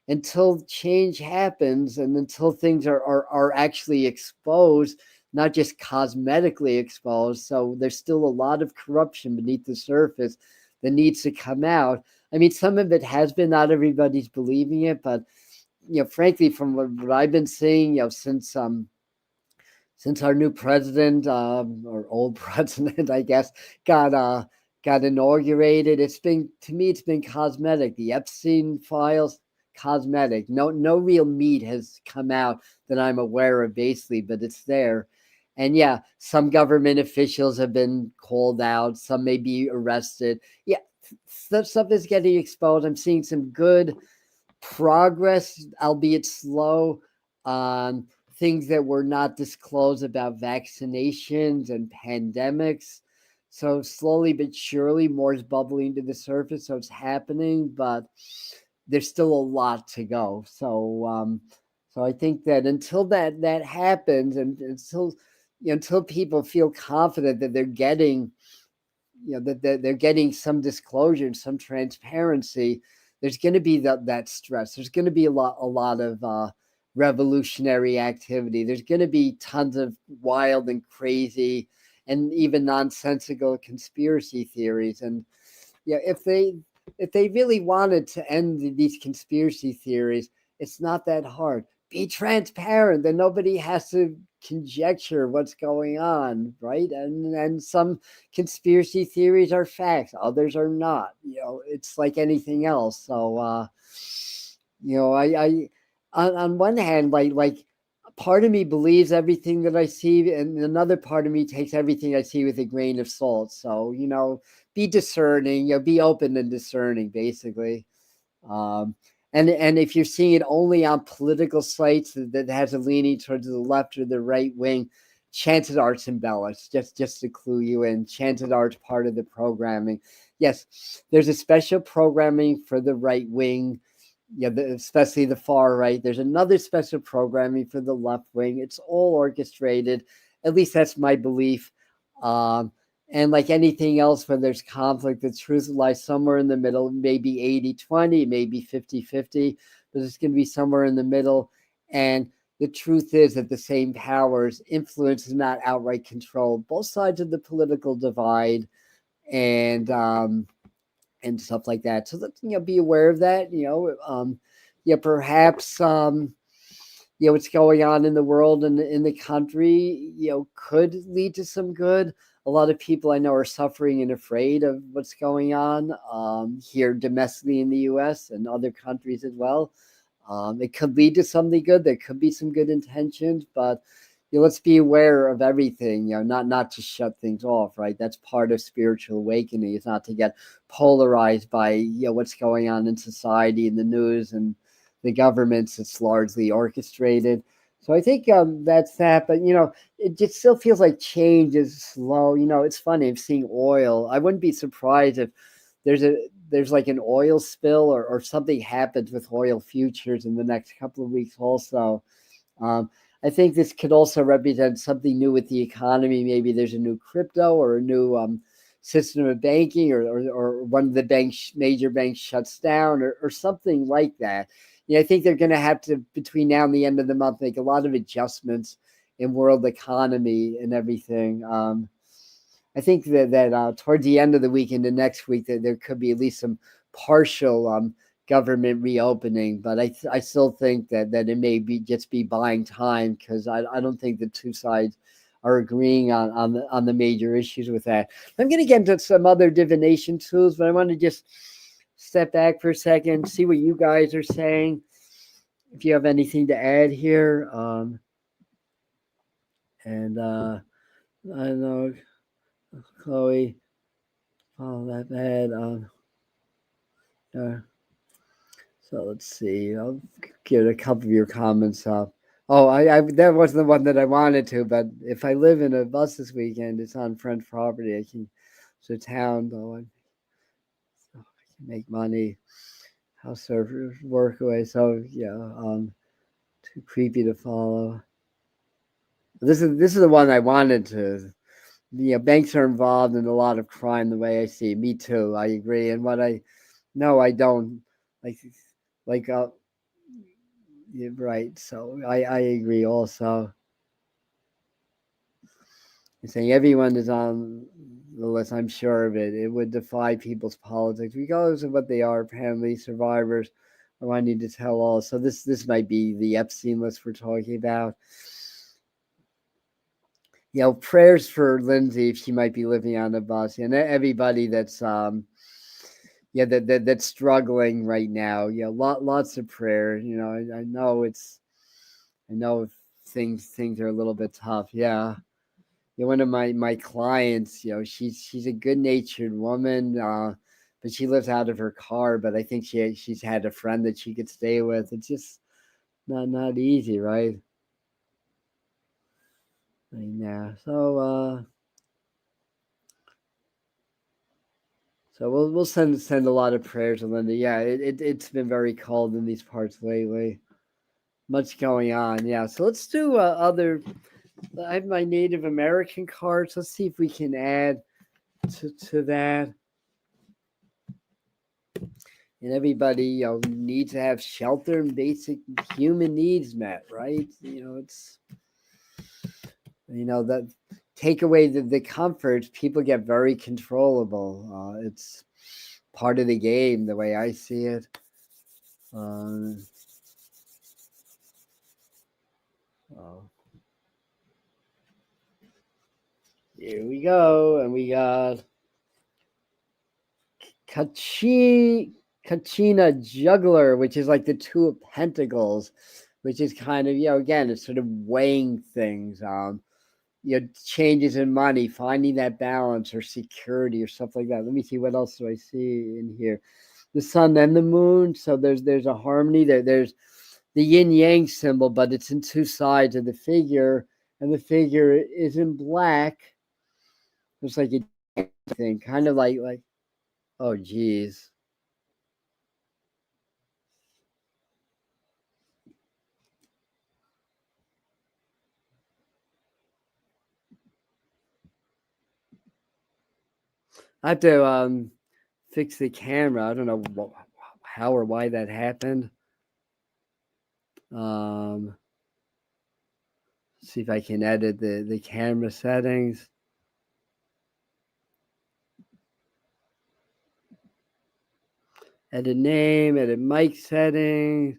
until change happens and until things are actually exposed, not just cosmetically exposed. So there's still a lot of corruption beneath the surface that needs to come out. I mean, some of it has been, not everybody's believing it, but frankly, from what I've been seeing, since our new president, or old president, I guess, got inaugurated, it's been cosmetic. The Epstein files, cosmetic. No real meat has come out that I'm aware of, basically, but it's there. And yeah, some government officials have been called out. Some may be arrested. Yeah, stuff is getting exposed. I'm seeing some good progress, albeit slow, on things that were not disclosed about vaccinations and pandemics. So slowly but surely, more is bubbling to the surface. So it's happening, but there's still a lot to go. So I think that until that happens, and until people feel confident that they're getting, that they're getting some disclosure and some transparency, there's going to be that stress. There's going to be a lot of revolutionary activity. There's going to be tons of wild and crazy and even nonsensical conspiracy theories. And if they really wanted to end these conspiracy theories, it's not that hard. Be transparent, then nobody has to conjecture what's going on, right? And some conspiracy theories are facts, others are not. It's like anything else. So I on one hand, like part of me believes everything that I see, and another part of me takes everything I see with a grain of salt. So be discerning, be open and discerning, basically. And if you're seeing it only on political sites that has a leaning towards the left or the right wing, chances are it's embellished, just to clue you in. Chances are it's part of the programming. Yes, there's a special programming for the right wing, especially the far right. There's another special programming for the left wing. It's all orchestrated. At least that's my belief. And like anything else, when there's conflict, the truth lies somewhere in the middle, maybe 80-20, maybe 50-50, but it's going to be somewhere in the middle. And the truth is that the same powers influence and not outright control both sides of the political divide, and stuff like that. So let's be aware of that. Perhaps what's going on in the world and in the country, could lead to some good. A lot of people I know are suffering and afraid of what's going on here domestically in the U.S. and other countries as well. It could lead to something good. There could be some good intentions, but let's be aware of everything. Not to shut things off. Right, that's part of spiritual awakening. It's not to get polarized by what's going on in society, in the news, and the governments. It's largely orchestrated. So I think that's that. But it just still feels like change is slow. It's funny. I'm seeing oil. I wouldn't be surprised if there's like an oil spill or something happens with oil futures in the next couple of weeks also. I think this could also represent something new with the economy. Maybe there's a new crypto or a new system of banking, or one of the major banks shuts down, or something like that. I think they're going to have to, between now and the end of the month, make a lot of adjustments in world economy and everything. I think that towards the end of the week into next week, that there could be at least some partial government reopening, but I still think that it may be just be buying time, because I don't think the two sides are agreeing on the major issues with that. I'm going to get into some other divination tools, but I want to just step back for a second, see what you guys are saying, if you have anything to add here. And I don't know, Chloe, oh, that bad. So let's see. I'll get a couple of your comments up. Oh, I that wasn't the one that I wanted to, but if I live in a bus this weekend, it's on French property. It's a town, though. I can make money. House servers work away. So yeah, too creepy to follow. This is the one I wanted to. Banks are involved in a lot of crime, the way I see it. Me too. I agree. And what I no, I don't like. Like Yeah, right. So I agree also. You're saying everyone is on the list. I'm sure of it. It would defy people's politics, regardless of what they are. Apparently, survivors are wanting to tell all. So this might be the Epstein list we're talking about. Prayers for Lindsay, if she might be living on the bus, and everybody that's that's struggling right now. Lots of prayer. I know I know things are a little bit tough. Yeah. One of my clients, she's a good natured woman, but she lives out of her car. But I think she's had a friend that she could stay with. It's just not easy, right? Yeah. So we'll send a lot of prayers to Linda. Yeah, it's been very cold in these parts lately. Much going on. Yeah. So let's do other. I have my Native American cards. Let's see if we can add to that. And everybody, needs to have shelter and basic human needs met, right? It's that take away the comforts, people get very controllable. It's part of the game, the way I see it. Oh, here we go, and we got Kachina Juggler, which is like the Two of Pentacles, which is kind of, again, it's sort of weighing things. Changes in money, finding that balance or security or stuff like that. Let me see, what else do I see in here? The sun and the moon. So there's a harmony there. There's the yin yang symbol, but it's in two sides of the figure, and the figure is in black. It's like a thing, kind of like oh geez. I have to fix the camera. I don't know how or why that happened. See if I can edit the camera settings. Edit name, edit mic settings.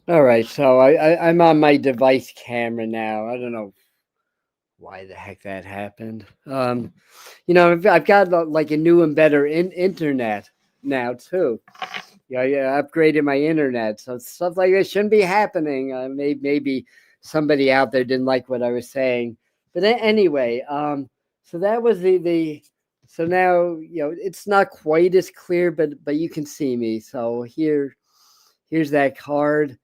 All right, so I'm on my device camera now. I don't know why the heck that happened. I've got like a new and better internet now too. I upgraded my internet, so stuff like this shouldn't be happening. Maybe somebody out there didn't like what I was saying, but anyway, so that was the. So now it's not quite as clear, but you can see me. So here's that card,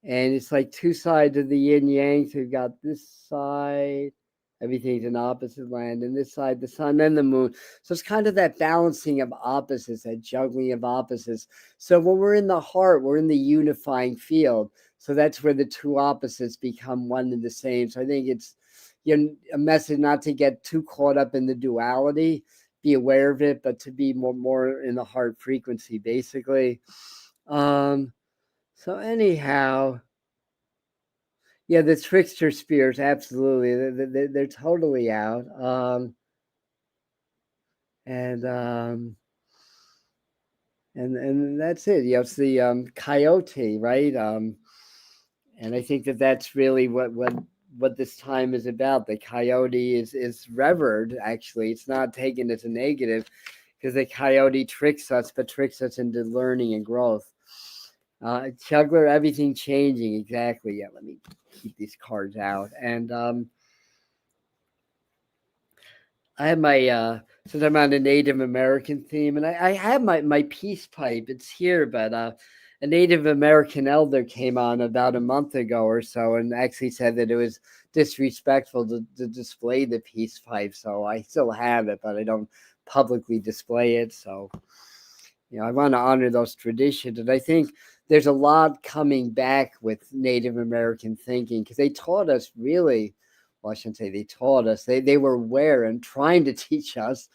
and it's like two sides of the yin yang. So we've got this side Everything's an opposite land, and this side, the sun and the moon. So it's kind of that balancing of opposites, that juggling of opposites. So when we're in the heart, we're in the unifying field. So that's where the two opposites become one and the same. So I think it's a message not to get too caught up in the duality, be aware of it, but to be more in the heart frequency, basically. So anyhow, yeah, the trickster spirits, absolutely, they're totally out. And and that's it. It's the coyote, right? And I think that's really what this time is about. The coyote is revered. Actually, it's not taken as a negative, because the coyote tricks us, but tricks us into learning and growth. Juggler, everything changing, exactly. Yeah, let me keep these cards out. And I have my since I'm on a Native American theme, and I have my peace pipe. It's here, but a Native American elder came on about a month ago or so, and actually said that it was disrespectful to display the peace pipe. So I still have it, but I don't publicly display it. So I want to honor those traditions, and I think there's a lot coming back with Native American thinking, because they taught us really. Well, I shouldn't say they taught us. They were aware and trying to teach us,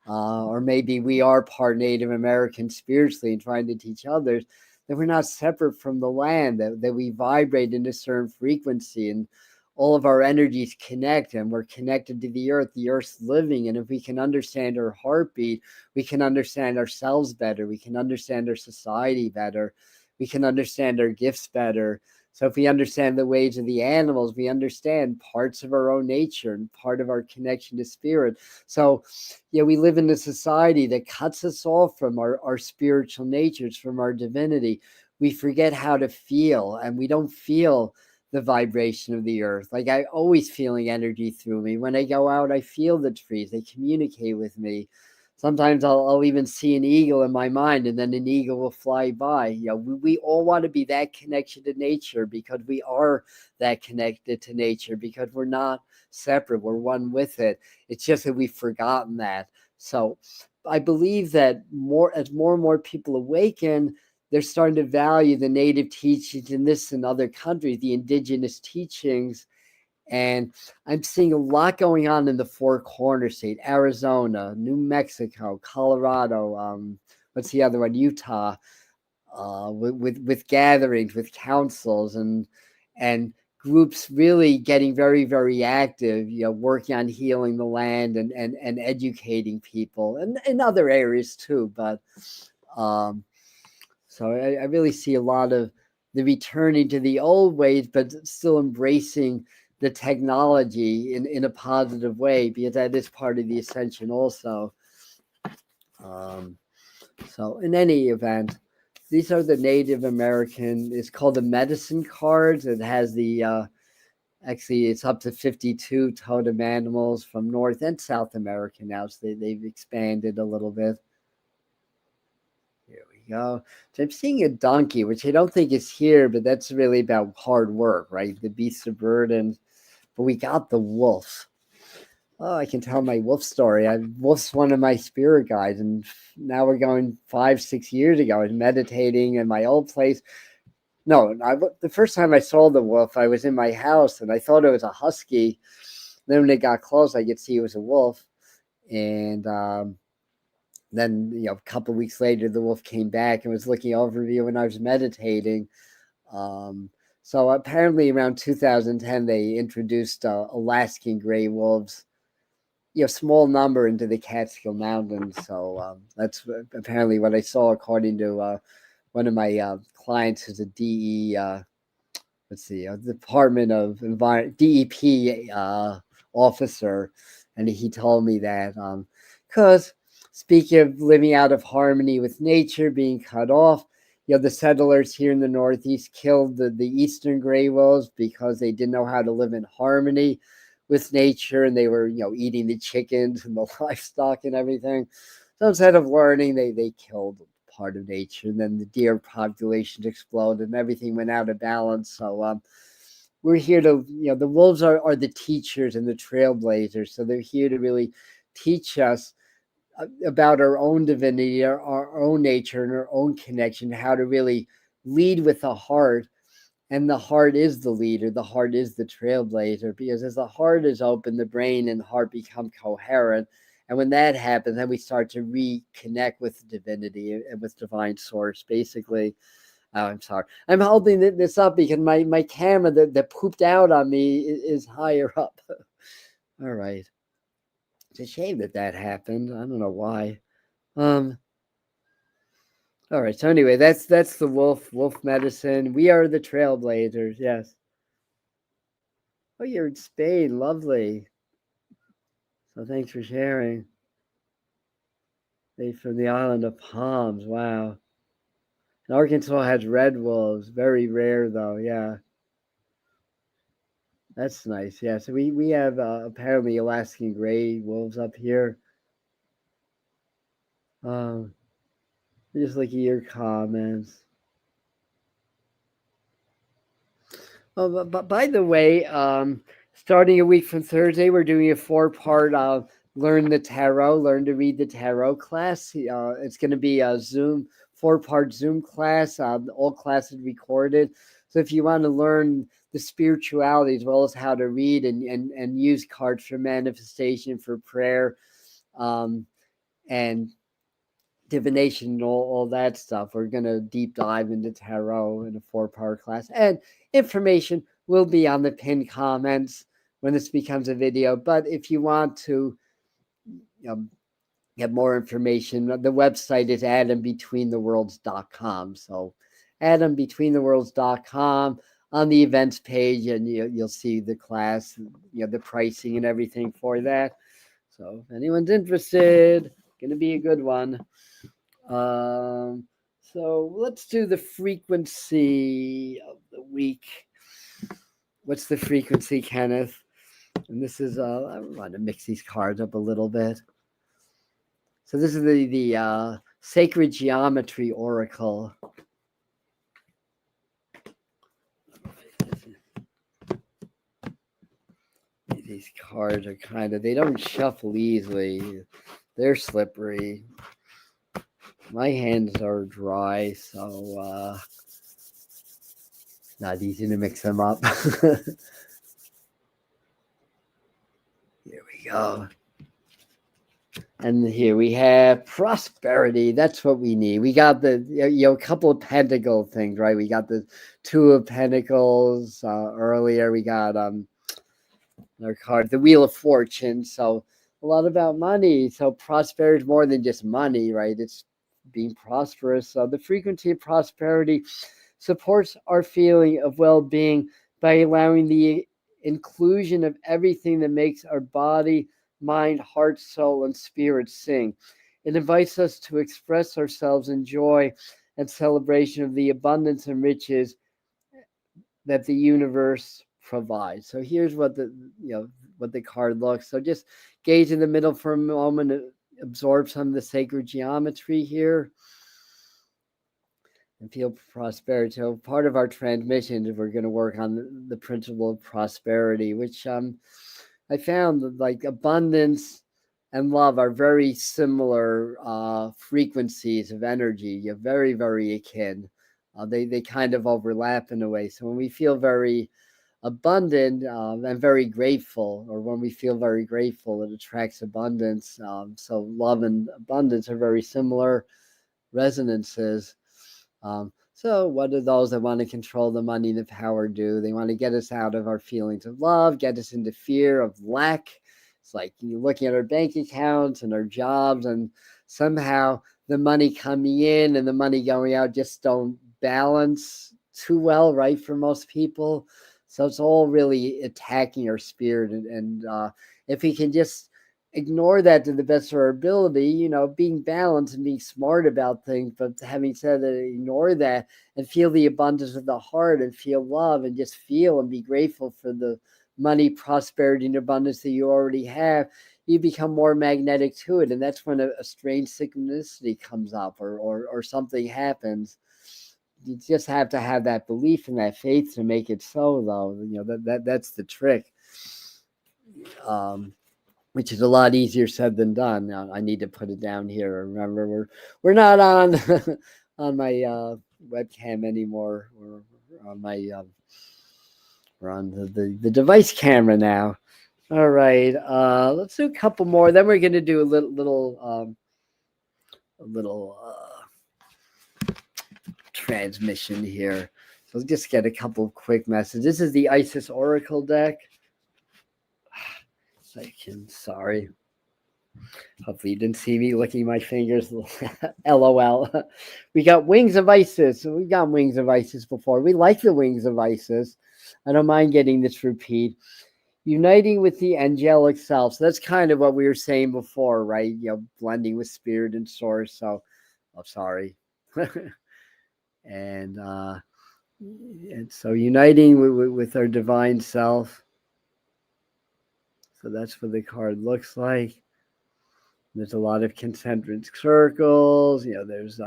or maybe we are part Native American spiritually and trying to teach others that we're not separate from the land, that we vibrate in a certain frequency, and all of our energies connect, and we're connected to the earth's living. And if we can understand our heartbeat, we can understand ourselves better, we can understand our society better, we can understand our gifts better. So if we understand the ways of the animals, we understand parts of our own nature and part of our connection to spirit. So we live in a society that cuts us off from our spiritual natures, from our divinity. We forget how to feel, and we don't feel the vibration of the earth. Like, I always feeling energy through me. When I go out, I feel the trees. They communicate with me. Sometimes I'll even see an eagle in my mind, and then an eagle will fly by. We all want to be that connection to nature, because we are that connected to nature, because we're not separate. We're one with it. It's just that we've forgotten that. So I believe that as more and more people awaken, they're starting to value the native teachings in this and other countries, the indigenous teachings. And I'm seeing a lot going on in the Four Corner State: Arizona, New Mexico, Colorado. What's the other one? Utah. With gatherings, with councils, and groups really getting very, very active. Working on healing the land and educating people, and in other areas too. But so I really see a lot of the returning to the old ways, but still embracing the technology in a positive way, because that is part of the ascension also. So in any event, these are the Native American, it's called the medicine cards. It has the, actually it's up to 52 totem animals from North and South America now. So they've expanded a little bit. Here we go. So I'm seeing a donkey, which I don't think is here, but that's really about hard work, right? The beast of burden. But we got the wolf. Oh, I can tell my wolf story. Wolf's one of my spirit guides, and now we're going 5-6 years ago. I was meditating in my old place. No, the first time I saw the wolf, I was in my house, and I thought it was a husky. Then when it got close, I could see it was a wolf. And then, a couple of weeks later, the wolf came back and was looking over me when I was meditating. So apparently around 2010, they introduced Alaskan gray wolves, small number, into the Catskill Mountains. So that's apparently what I saw, according to one of my clients, who's a Department of Environment, DEP officer, and he told me that, because speaking of living out of harmony with nature, being cut off, the settlers here in the Northeast killed the eastern gray wolves because they didn't know how to live in harmony with nature, and they were eating the chickens and the livestock and everything. So instead of learning, they killed part of nature, and then the deer populations exploded and everything went out of balance. So we're here to, the wolves are the teachers and the trailblazers. So they're here to really teach us about our own divinity, our own nature, and our own connection, how to really lead with the heart. And the heart is the leader, the heart is the trailblazer, because as the heart is open, the brain and heart become coherent. And when that happens, then we start to reconnect with divinity and with divine source, basically. Oh, I'm sorry. I'm holding this up because my camera that pooped out on me is higher up. All right. It's a shame that happened. I don't know why. All right. So anyway, that's the wolf medicine. We are the trailblazers. Yes. Oh, you're in Spain. Lovely. So thanks for sharing. They from the island of Palms. Wow. And Arkansas has red wolves. Very rare though. Yeah. That's nice. Yeah. So we have apparently Alaskan gray wolves up here. Just look at your comments. Oh, but by the way, starting a week from Thursday, we're doing a 4-part learn the tarot, learn to read the tarot class. It's going to be a Zoom 4-part Zoom class. All classes recorded. So if you want to learn the spirituality as well as how to read and use cards for manifestation, for prayer, and divination and all that stuff. We're going to deep dive into tarot in a 4-part class. And information will be on the pinned comments when this becomes a video. But if you want to get more information, the website is atombetweentheworlds.com. So atombetweentheworlds.com on the events page, and you'll see the class, the pricing and everything for that. So if anyone's interested, going to be a good one. So let's do the frequency of the week. What's the frequency, Kenneth? And this is I want to mix these cards up a little bit. So this is the Sacred Geometry Oracle. These cards are they don't shuffle easily. They're slippery. My hands are dry, so not easy to mix them up. Here we go. And here we have prosperity. That's what we need. We got the a couple of pentacle things, right? We got the 2 of Pentacles earlier. We got our card, the Wheel of Fortune. So a lot about money. So prosperity is more than just money, right? It's being prosperous. So the frequency of prosperity supports our feeling of well-being by allowing the inclusion of everything that makes our body, mind, heart, soul, and spirit sing. It invites us to express ourselves in joy and celebration of the abundance and riches that the universe provides. So here's what the card looks. So just gaze in the middle for a moment, absorb some of the sacred geometry here, and feel prosperity. So part of our transmission is we're going to work on the principle of prosperity, which I found that like abundance and love are very similar frequencies of energy. You're very, very akin. They kind of overlap in a way. So when we feel very abundant and very grateful, or when we feel very grateful, it attracts abundance. So love and abundance are very similar resonances. So what do those that want to control the money and the power do? They want to get us out of our feelings of love, get us into fear of lack. It's like you're looking at our bank accounts and our jobs, and somehow the money coming in and the money going out just don't balance too well, right, for most people. So it's all really attacking our spirit. And if we can just ignore that to the best of our ability, being balanced and being smart about things, but having said that, ignore that and feel the abundance of the heart and feel love and just feel and be grateful for the money, prosperity, and abundance that you already have, you become more magnetic to it. And that's when a strange synchronicity comes up or something happens you just have to have that belief and that faith to make it so, though. That's the trick, which is a lot easier said than done. Now, I need to put it down here. Remember, we're not on on my webcam anymore. We're on my we're on the device camera now. All right, let's do a couple more. Then we're going to do a little transmission here. So let's just get a couple quick messages. This is the Isis Oracle deck. Sorry. Hopefully you didn't see me licking my fingers. LOL. We got Wings of Isis. We've got Wings of Isis before. We like the Wings of Isis. I don't mind getting this repeat. Uniting with the angelic self. So that's kind of what we were saying before, right? Blending with spirit and source. So, sorry. and so uniting with our divine self. So that's what the card looks like. There's a lot of concentric circles. There's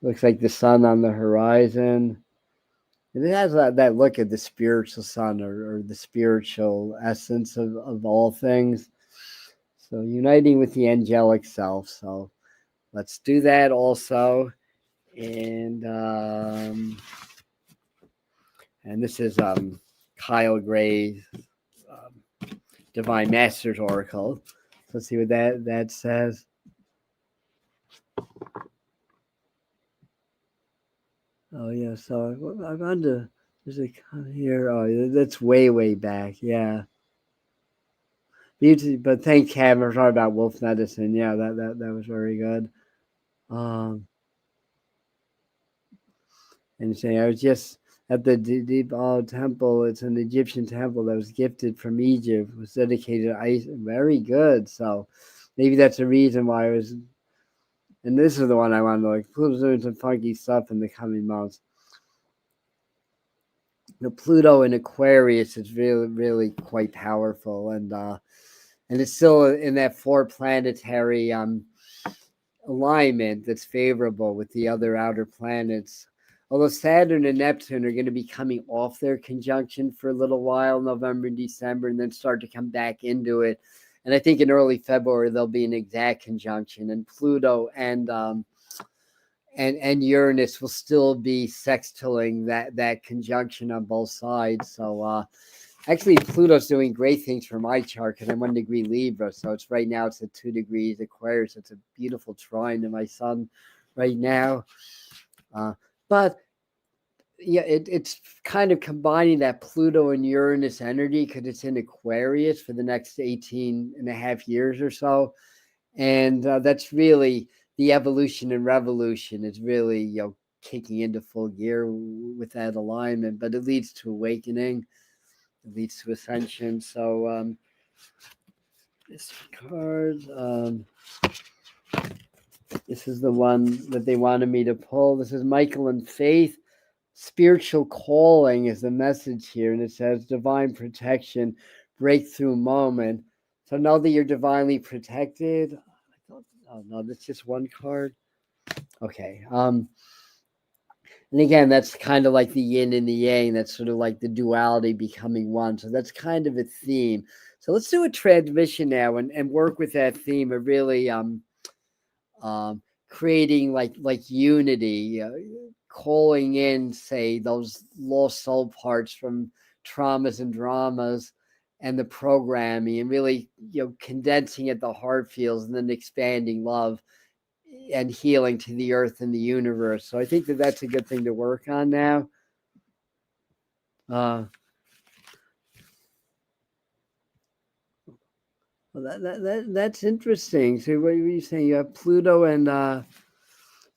looks like the sun on the horizon. And it has that look at the spiritual sun or the spiritual essence of all things. So uniting with the angelic self. So let's do that also. And this is Kyle Gray's Divine Masters Oracle. Let's see what that says. Oh yeah, so I'm on to there's a here. Oh, that's way back. Yeah. But thank Cam for talking about wolf medicine. Yeah, that was very good. And saying I was just at the deep temple. It's an Egyptian temple that was gifted from Egypt. It was dedicated to ice. Very good. So maybe that's a reason why I was. And this is the one I wanted to like. Pluto's doing some funky stuff in the coming months. Pluto in Aquarius is really quite powerful, and it's still in that 4 planetary alignment that's favorable with the other outer planets. Although Saturn and Neptune are going to be coming off their conjunction for a little while, November and December, and then start to come back into it. And I think in early February, there'll be an exact conjunction. And Pluto and Uranus will still be sextiling that conjunction on both sides. So actually, Pluto's doing great things for my chart because I'm 1 degree Libra. So it's right now it's at 2 degrees Aquarius. It's a beautiful trine to my sun right now. But yeah, it's kind of combining that Pluto and Uranus energy because it's in Aquarius for the next 18 and a half years or so. And that's really the evolution and revolution is really, kicking into full gear with that alignment. But it leads to awakening. It leads to ascension. So this card, this is the one that they wanted me to pull. This is Michael and Faith. Spiritual calling is the message here, and it says divine protection, breakthrough moment. So know that you're divinely protected. Oh no, that's just one card. Okay. And again, that's kind of like the yin and the yang. That's sort of like the duality becoming one. So that's kind of a theme. So let's do a transmission now and work with that theme of really creating like unity, calling in, say, those lost soul parts from traumas and dramas and the programming, and really, condensing at the heart feels and then expanding love and healing to the earth and the universe. So I think that that's a good thing to work on now. Well, that's interesting. So what were you saying? You have Pluto and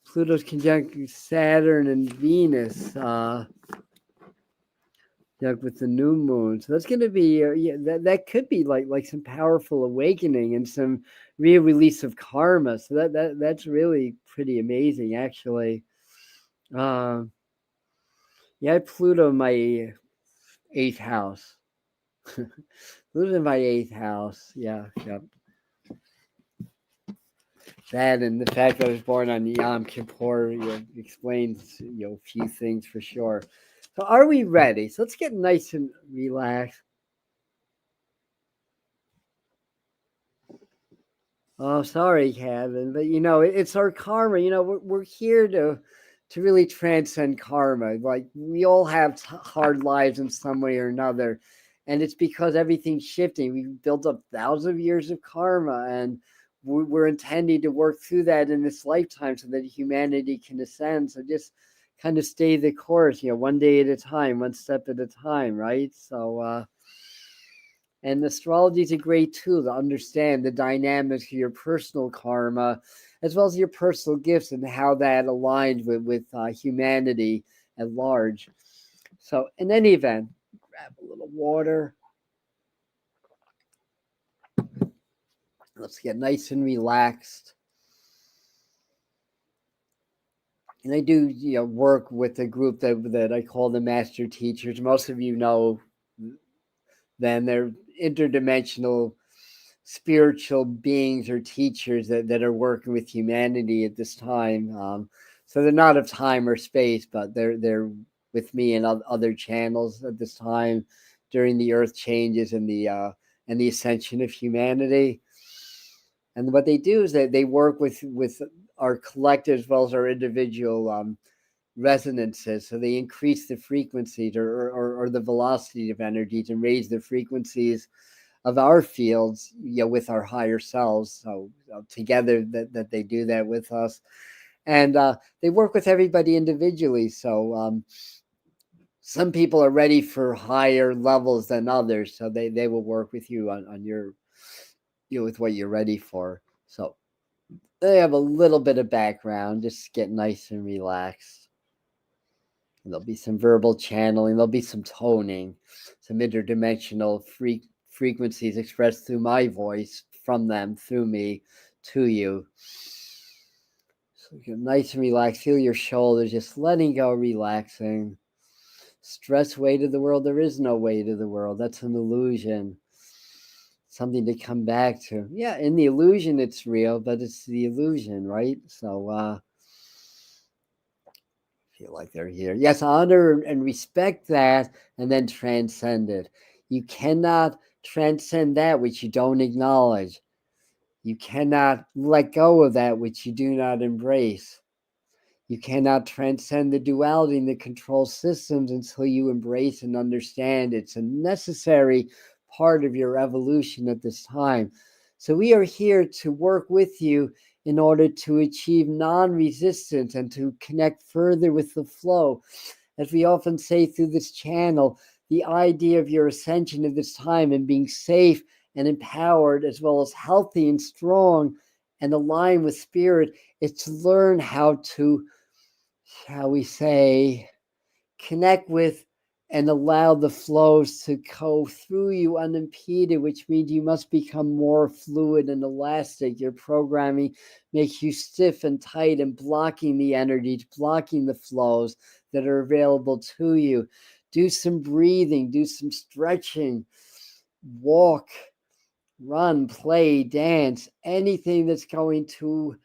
Pluto's conjunct Saturn and Venus, with the new moon. So that's going to be, that could be like some powerful awakening and some real release of karma. So that's really pretty amazing, actually. Yeah, I had Pluto in my 8th house. Pluto's in my 8th house. Yeah. That and the fact that I was born on Yom Kippur explains a few things for sure. So are we ready? So let's get nice and relaxed. Oh, sorry, Kevin, but it's our karma. We're here to really transcend karma. Like we all have hard lives in some way or another, and it's because everything's shifting. We've built up thousands of years of karma, and we're intending to work through that in this lifetime so that humanity can ascend. So just kind of stay the course, one day at a time, one step at a time, right? So. And astrology is a great tool to understand the dynamics of your personal karma, as well as your personal gifts and how that aligns with humanity at large. So, in any event, grab a little water. Let's get nice and relaxed. And I do, work with a group that I call the master teachers. Most of you know them. They're interdimensional spiritual beings or teachers that are working with humanity at this time. So they're not of time or space, but they're with me and other channels at this time during the earth changes and the ascension of humanity. And what they do is that they work with our collective as well as our individual resonances. So they increase the frequencies or the velocity of energies and raise the frequencies of our fields, with our higher selves. So together that they do that with us, and they work with everybody individually. So some people are ready for higher levels than others, so they will work with you on your with what you're ready for. So they have a little bit of background. Just get nice and relaxed. There'll be some verbal channeling. There'll be some toning, some interdimensional frequencies expressed through my voice from them, through me, to you. So get nice and relaxed. Feel your shoulders just letting go, relaxing. Stress way to the world. There is no way to the world. That's an illusion. Something to come back to. Yeah, in the illusion, it's real, but it's the illusion, right? So, feel like they're here. Yes, honor and respect that and then transcend it. You cannot transcend that which you don't acknowledge. You cannot let go of that which you do not embrace. You cannot transcend the duality in the control systems until you embrace and understand it's a necessary part of your evolution at this time. So we are here to work with you in order to achieve non-resistance and to connect further with the flow. As we often say through this channel, the idea of your ascension at this time and being safe and empowered, as well as healthy and strong and aligned with spirit, is to learn how to, shall we say, connect with and allow the flows to go through you unimpeded, which means you must become more fluid and elastic. Your programming makes you stiff and tight and blocking the energies, blocking the flows that are available to you. Do some breathing, do some stretching, walk, run, play, dance, anything that's going to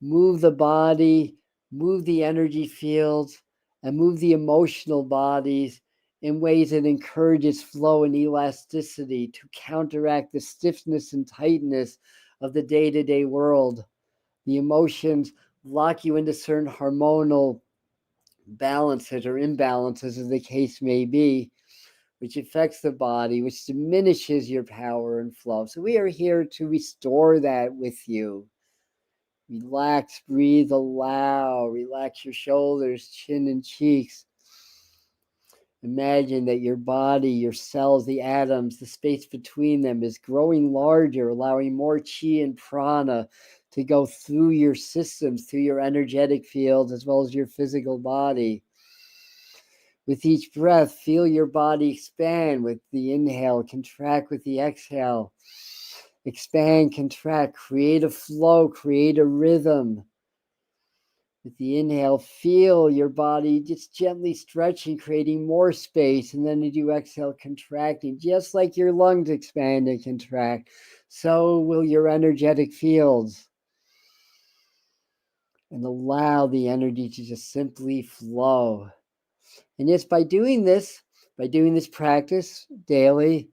move the body, move the energy fields, and move the emotional bodies in ways that encourages flow and elasticity to counteract the stiffness and tightness of the day-to-day world. The emotions lock you into certain hormonal balances or imbalances, as the case may be, which affects the body, which diminishes your power and flow. So we are here to restore that with you. Relax, breathe, allow, relax your shoulders, chin, and cheeks. Imagine that your body, your cells, the atoms, the space between them is growing larger, allowing more chi and prana to go through your systems, through your energetic fields, as well as your physical body. With each breath, feel your body expand with the inhale, contract with the exhale. Expand, contract, create a flow, create a rhythm. With the inhale, feel your body just gently stretching, creating more space. And then as you exhale, contracting, just like your lungs expand and contract, so will your energetic fields. and allow the energy to just simply flow. And yes, by doing this practice daily,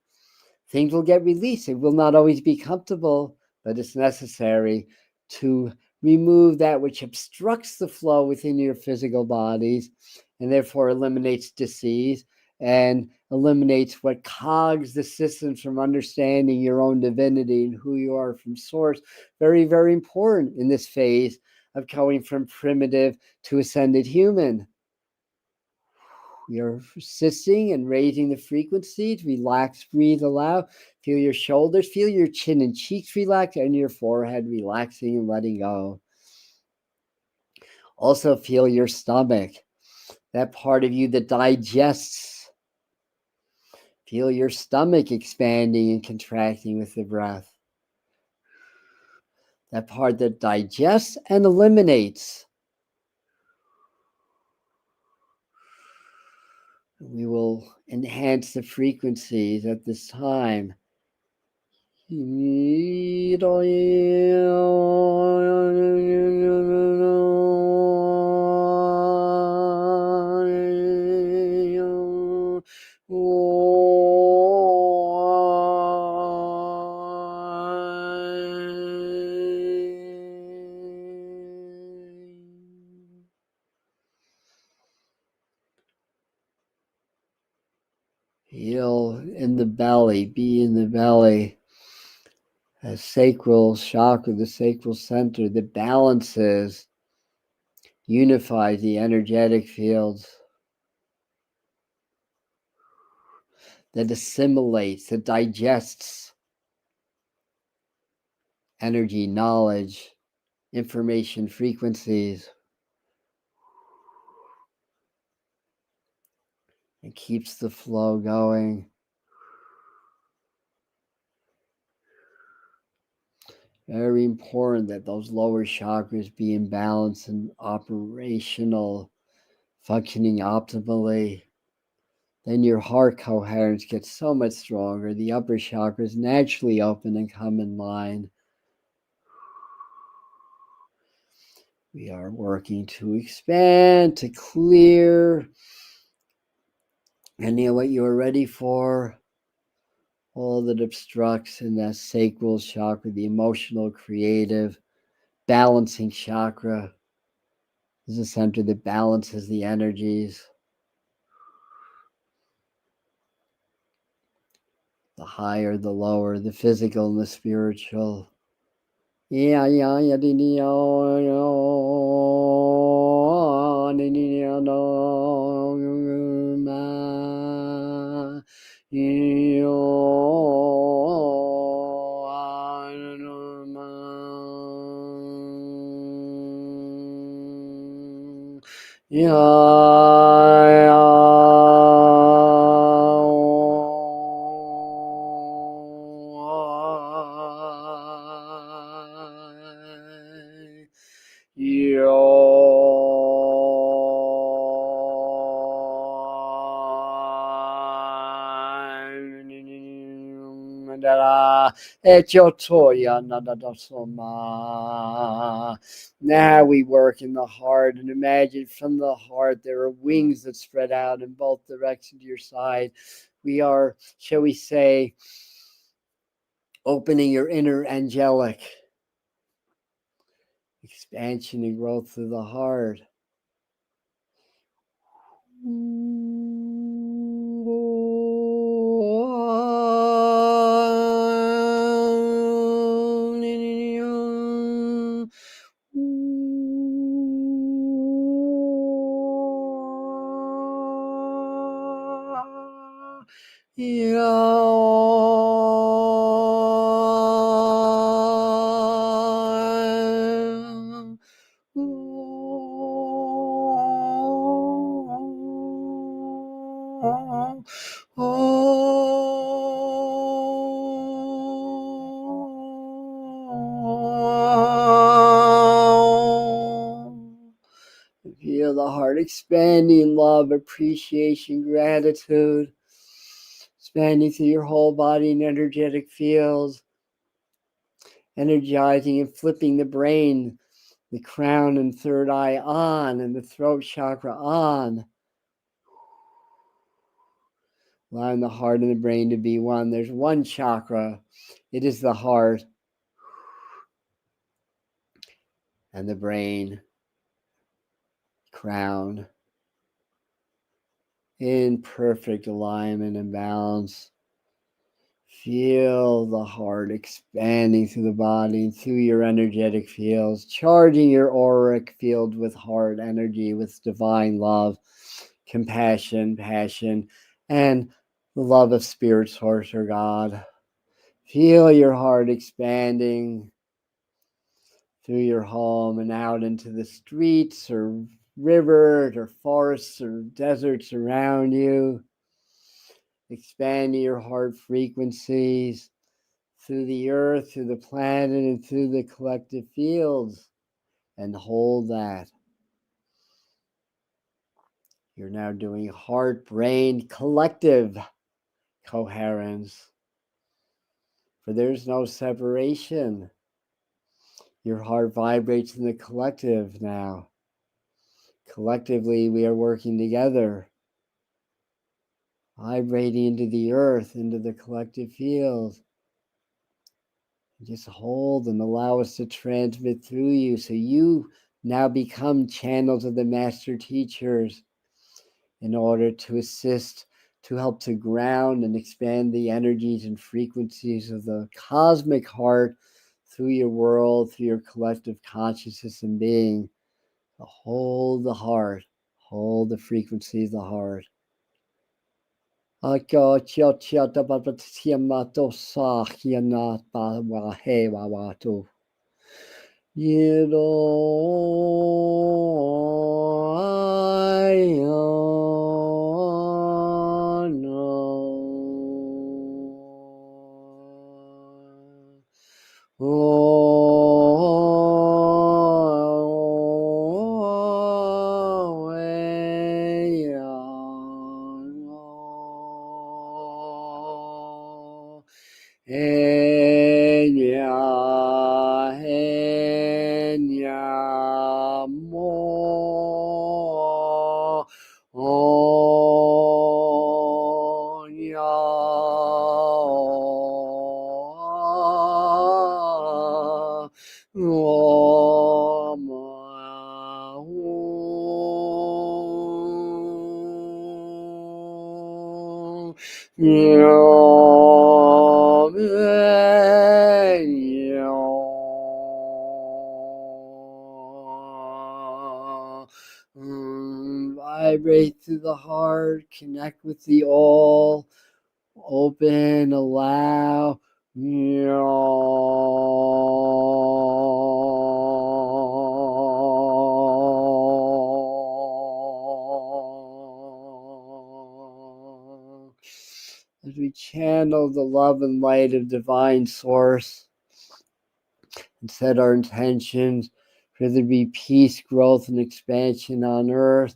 things will get released. It will not always be comfortable, but it's necessary to remove that which obstructs the flow within your physical bodies and therefore eliminates disease and eliminates what clogs the systems from understanding your own divinity and who you are from source. Very, very important in this phase of going from primitive to ascended human. We are assisting and raising the frequencies. Relax, breathe, allow. Feel your shoulders, feel your chin and cheeks relax, and your forehead relaxing and letting go. Also feel your stomach, that part of you that digests. Feel your stomach expanding and contracting with the breath. That part that digests and eliminates. We will enhance the frequencies at this time. Feel in the belly, be in the belly. A sacral chakra, the sacral center that balances, unifies the energetic fields, that assimilates, that digests energy, knowledge, information, frequencies, and keeps the flow going. Very important that those lower chakras be in balance and operational, functioning optimally. Then your heart coherence gets so much stronger. The upper chakras naturally open and come in line. We are working to expand, to clear any of what you are ready for. All that obstructs in that sacral chakra, the emotional, creative, balancing chakra is a center that balances the energies. The higher, the lower, the physical and the spiritual. Now we work in the heart, and imagine from the heart there are wings that spread out in both directions to your side. We are, shall we say, opening your inner angelic expansion and growth through the heart. Feel the heart expanding, love, appreciation, gratitude, expanding through your whole body in energetic fields, energizing and flipping the brain, The crown and third eye on, and the throat chakra on. Allowing the heart and the brain to be one. There's one chakra. It is the heart and the brain, crown, in perfect alignment and balance. Feel the heart expanding through the body and through your energetic fields, charging your auric field with heart energy, with divine love, compassion, passion, and the love of Spirit, Source, or God. Feel your heart expanding through your home and out into the streets or rivers or forests or deserts around you. Expanding your heart frequencies through the earth, through the planet, and through the collective fields. And hold that. You're now doing heart, brain, collective coherence. For there's no separation. Your heart vibrates in the collective now. Collectively, we are working together, vibrating into the earth, into the collective field. Just hold and allow us to transmit through you, so you now become channels of the master teachers in order to assist, to help to ground and expand the energies and frequencies of the cosmic heart through your world, through your collective consciousness and being. Hold the heart, hold the frequency of the heart. Vibrate through the heart, connect with the all, open, allow. As we channel the love and light of divine source and set our intentions for there to be peace, growth, and expansion on earth,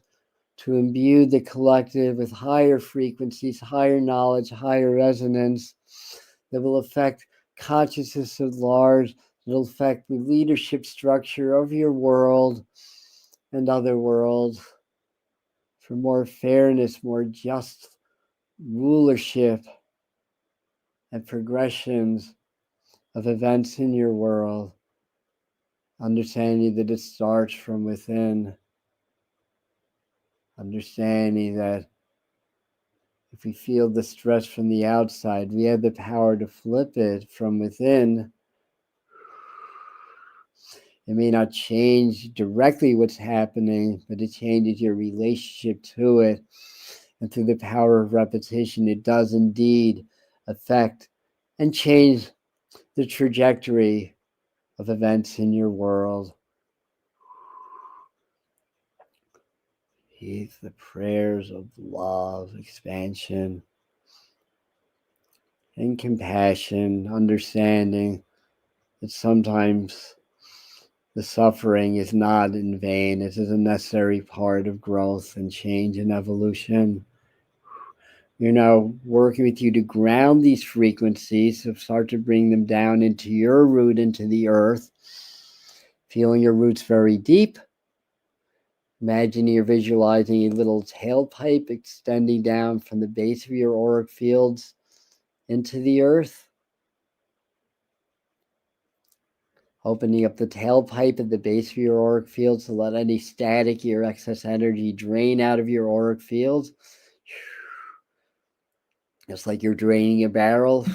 to imbue the collective with higher frequencies, higher knowledge, higher resonance that will affect consciousness at large, that will affect the leadership structure of your world and other worlds, for more fairness, more just rulership and progressions of events in your world, understanding that it starts from within, understanding that if we feel the stress from the outside, we have the power to flip it from within. It may not change directly what's happening, but it changes your relationship to it. And through the power of repetition, it does indeed affect and change the trajectory of events in your world. Heed the prayers of love, expansion, and compassion, understanding that sometimes the suffering is not in vain. It is a necessary part of growth and change and evolution. We're now working with you to ground these frequencies, so start to bring them down into your root, into the earth. Feeling your roots very deep. Imagining you're visualizing a little tailpipe extending down from the base of your auric fields into the earth. Opening up the tailpipe at the base of your auric fields to let any static or excess energy drain out of your auric fields. Just like you're draining a barrel.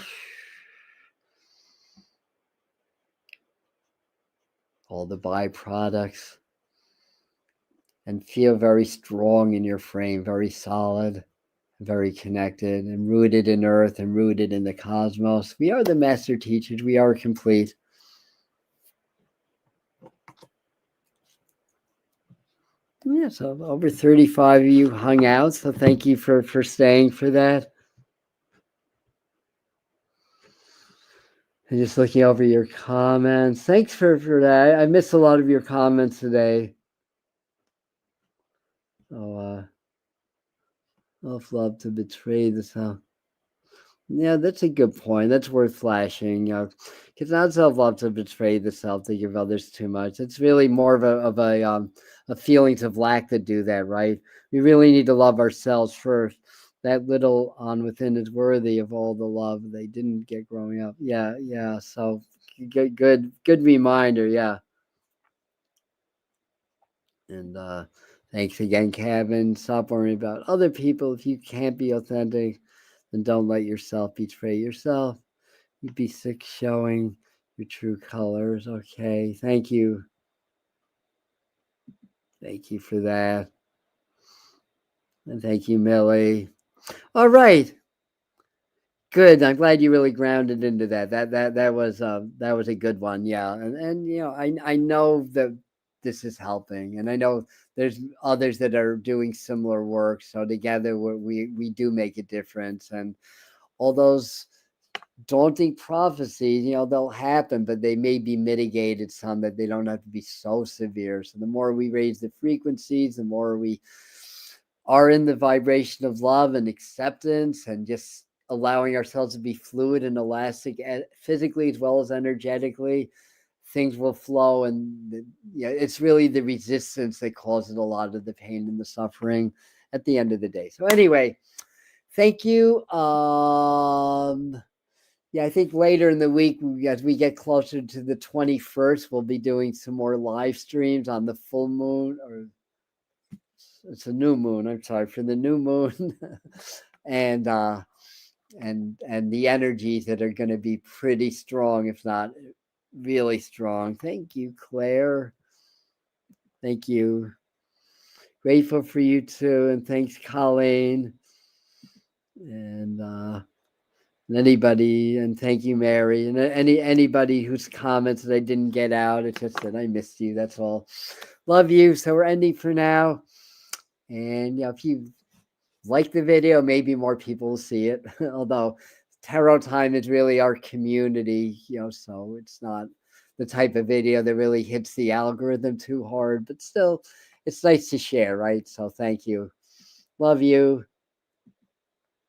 All the byproducts. And feel very strong in your frame, very solid, very connected, and rooted in earth and rooted in the cosmos. We are the master teachers. We are complete. Yeah, so over 35 of you hung out, so thank you for staying for that. And just looking over your comments. Thanks for that. I missed a lot of your comments today. Oh, love to betray the self. Yeah, that's a good point. That's worth flashing. It's not self-love to betray the self to give others too much. It's really more of a feelings of lack that do that, right? We really need to love ourselves first. That little on within is worthy of all the love they didn't get growing up. Yeah. So good reminder. Yeah. And thanks again, Kevin. Stop worrying about other people. If you can't be authentic, then don't let yourself betray yourself. You'd be sick showing your true colors. Okay, thank you. Thank you for that. And thank you, Millie. All right. Good. I'm glad you really grounded into that. That was a good one. Yeah. And I know that this is helping, and I know there's others that are doing similar work. So together we do make a difference, and all those daunting prophecies, they'll happen, but they may be mitigated some, that they don't have to be so severe. So the more we raise the frequencies, the more we are in the vibration of love and acceptance, and just allowing ourselves to be fluid and elastic physically as well as energetically, things will flow. And it's really the resistance that causes a lot of the pain and the suffering at the end of the day. So anyway, thank you. Yeah, I think later in the week, as we get closer to the 21st, we'll be doing some more live streams on the full moon, or it's a new moon. I'm sorry, for the new moon, and the energies that are going to be pretty strong, if not really strong. Thank you, Claire. Thank you. Grateful for you too, and thanks, Colleen. And anybody, and thank you, Mary, and anybody whose comments that I didn't get out. It's just that I missed you. That's all. Love you. So we're ending for now. And if you like the video, maybe more people will see it. Although Tarot Time is really our community, so it's not the type of video that really hits the algorithm too hard. But still, it's nice to share, right? So thank you. Love you.